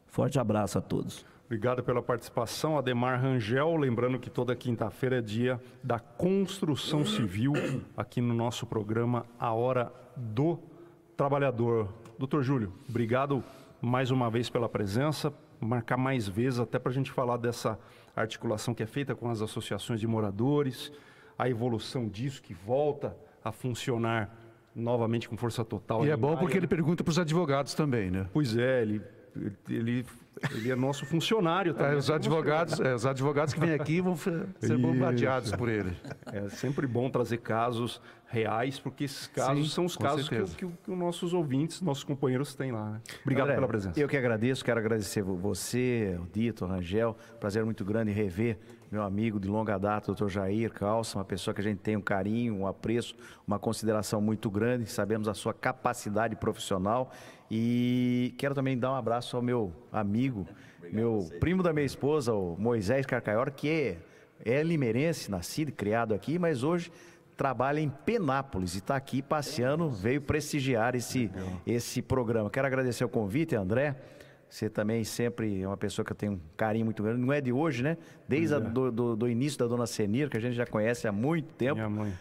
Forte abraço a todos. Obrigado pela participação, Ademar Rangel. Lembrando que toda quinta-feira é dia da construção civil, aqui no nosso programa A Hora do Trabalhador. Doutor Júlio, obrigado mais uma vez pela presença, marcar mais vezes até para a gente falar dessa articulação que é feita com as associações de moradores, a evolução disso que volta a funcionar novamente com força total. E é bom porque ele pergunta para os advogados também, né? Pois é, ele é nosso funcionário também. Os advogados que vêm aqui vão ser bombardeados por ele. É sempre bom trazer casos reais, porque esses casos Sim, são os casos que os nossos ouvintes, nossos companheiros têm lá. Né? Obrigado André, pela presença. Eu que agradeço, quero agradecer você, o Dito, o Rangel. Prazer muito grande rever meu amigo de longa data, doutor Jair Calça, uma pessoa que a gente tem um carinho, um apreço, uma consideração muito grande. Sabemos a sua capacidade profissional. E quero também dar um abraço ao meu amigo, meu primo da minha esposa, o Moisés Carcaiora, que é limeirense, nascido e criado aqui, mas hoje trabalha em Penápolis e está aqui passeando, veio prestigiar esse programa. Quero agradecer o convite, André. Você também sempre é uma pessoa que eu tenho um carinho muito grande. Não é de hoje, né? Desde do início da dona Senir, que a gente já conhece há muito tempo. Minha mãe.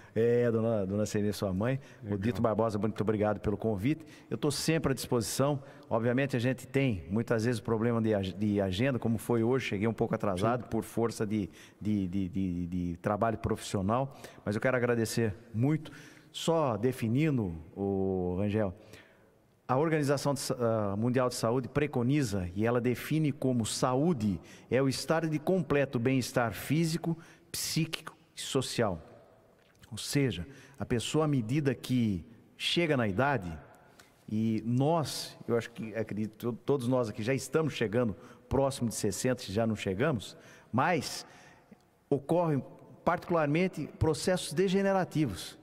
Dona Senir, sua mãe. Legal. O Dito Barbosa, muito obrigado pelo convite. Eu estou sempre à disposição. Obviamente a gente tem muitas vezes problema de agenda, como foi hoje. Cheguei um pouco atrasado por força de trabalho profissional. Mas eu quero agradecer muito. Só definindo, Rangel, a Organização Mundial de Saúde preconiza e ela define como saúde é o estado de completo bem-estar físico, psíquico e social. Ou seja, a pessoa à medida que chega na idade, e nós, eu acredito, todos nós aqui já estamos chegando próximo de 60, se já não chegamos, mas ocorrem particularmente processos degenerativos.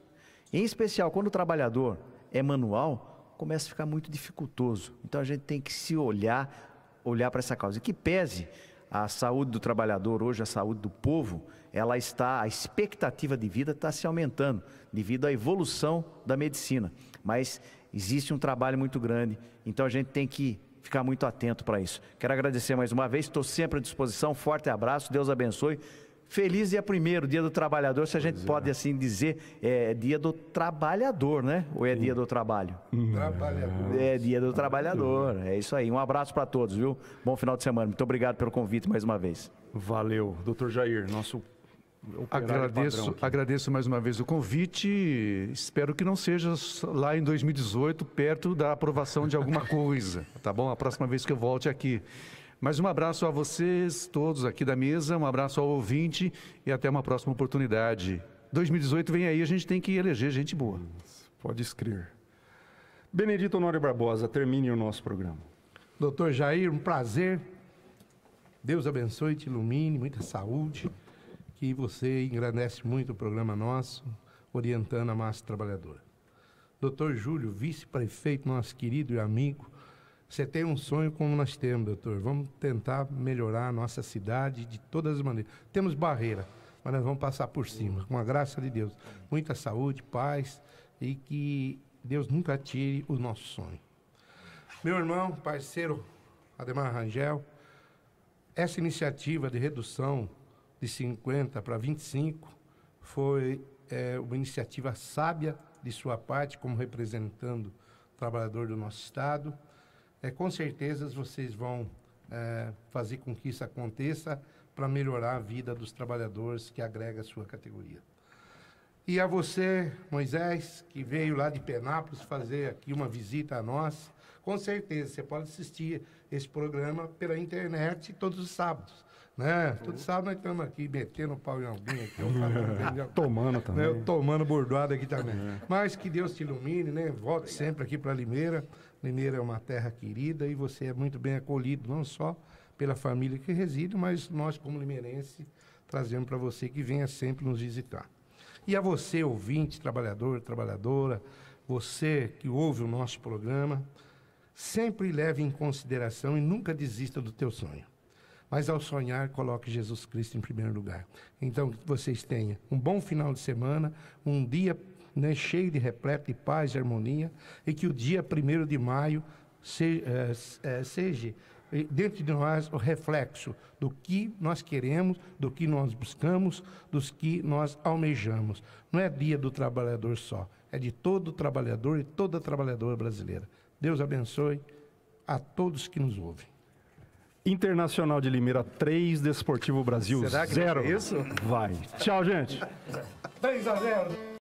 Em especial, quando o trabalhador é manual, começa a ficar muito dificultoso. Então a gente tem que se olhar para essa causa. E que pese a saúde do trabalhador hoje, a saúde do povo, a expectativa de vida está se aumentando devido à evolução da medicina. Mas existe um trabalho muito grande, então a gente tem que ficar muito atento para isso. Quero agradecer mais uma vez, estou sempre à disposição, forte abraço, Deus abençoe. Feliz dia 1º, dia do trabalhador, se a gente pode assim dizer, é dia do trabalhador, né? Ou é dia do trabalho? Trabalhador. É dia do trabalhador, é isso aí. Um abraço para todos, viu? Bom final de semana. Muito obrigado pelo convite mais uma vez. Valeu. Doutor Jair, nosso operário padrão aqui. Agradeço mais uma vez o convite. Espero que não seja lá em 2018, perto da aprovação de alguma coisa, tá bom? A próxima vez que eu volte aqui. Mas um abraço a vocês todos aqui da mesa, um abraço ao ouvinte e até uma próxima oportunidade. 2018 vem aí, a gente tem que eleger gente boa. Pode escrever. Benedito Honório Barbosa, termine o nosso programa. Doutor Jair, um prazer. Deus abençoe, te ilumine, muita saúde. Que você engrandece muito o programa nosso, orientando a massa trabalhadora. Doutor Júlio, vice-prefeito, nosso querido e amigo, você tem um sonho como nós temos, doutor. Vamos tentar melhorar a nossa cidade de todas as maneiras. Temos barreira, mas nós vamos passar por cima, com a graça de Deus. Muita saúde, paz e que Deus nunca tire o nosso sonho. Meu irmão, parceiro Ademar Rangel, essa iniciativa de redução de 50 para 25 foi uma iniciativa sábia de sua parte, como representando o trabalhador do nosso Estado. Com certeza vocês vão fazer com que isso aconteça para melhorar a vida dos trabalhadores que agrega a sua categoria. E a você, Moisés, que veio lá de Penápolis fazer aqui uma visita a nós, com certeza você pode assistir esse programa pela internet todos os sábados. Né? Todo sábado nós estamos aqui metendo o pau em alguém aqui, tomando também. Né? Tomando bordoada aqui também. Mas que Deus te ilumine, né? Volte sempre aqui para Limeira. Limeira é uma terra querida e você é muito bem acolhido, não só pela família que reside, mas nós, como limeirense, trazemos para você que venha sempre nos visitar. E a você, ouvinte, trabalhador, trabalhadora, você que ouve o nosso programa, sempre leve em consideração e nunca desista do teu sonho. Mas ao sonhar, coloque Jesus Cristo em primeiro lugar. Então, que vocês tenham um bom final de semana, um dia, né, cheio de repleto de paz e harmonia, e que o dia 1º de maio seja dentro de nós o reflexo do que nós queremos, do que nós buscamos, dos que nós almejamos. Não é dia do trabalhador só, é de todo trabalhador e toda trabalhadora brasileira. Deus abençoe a todos que nos ouvem. Internacional de Limeira 3, Desportivo Brasil 0. Será que é isso? Vai. Tchau, gente. 3-0.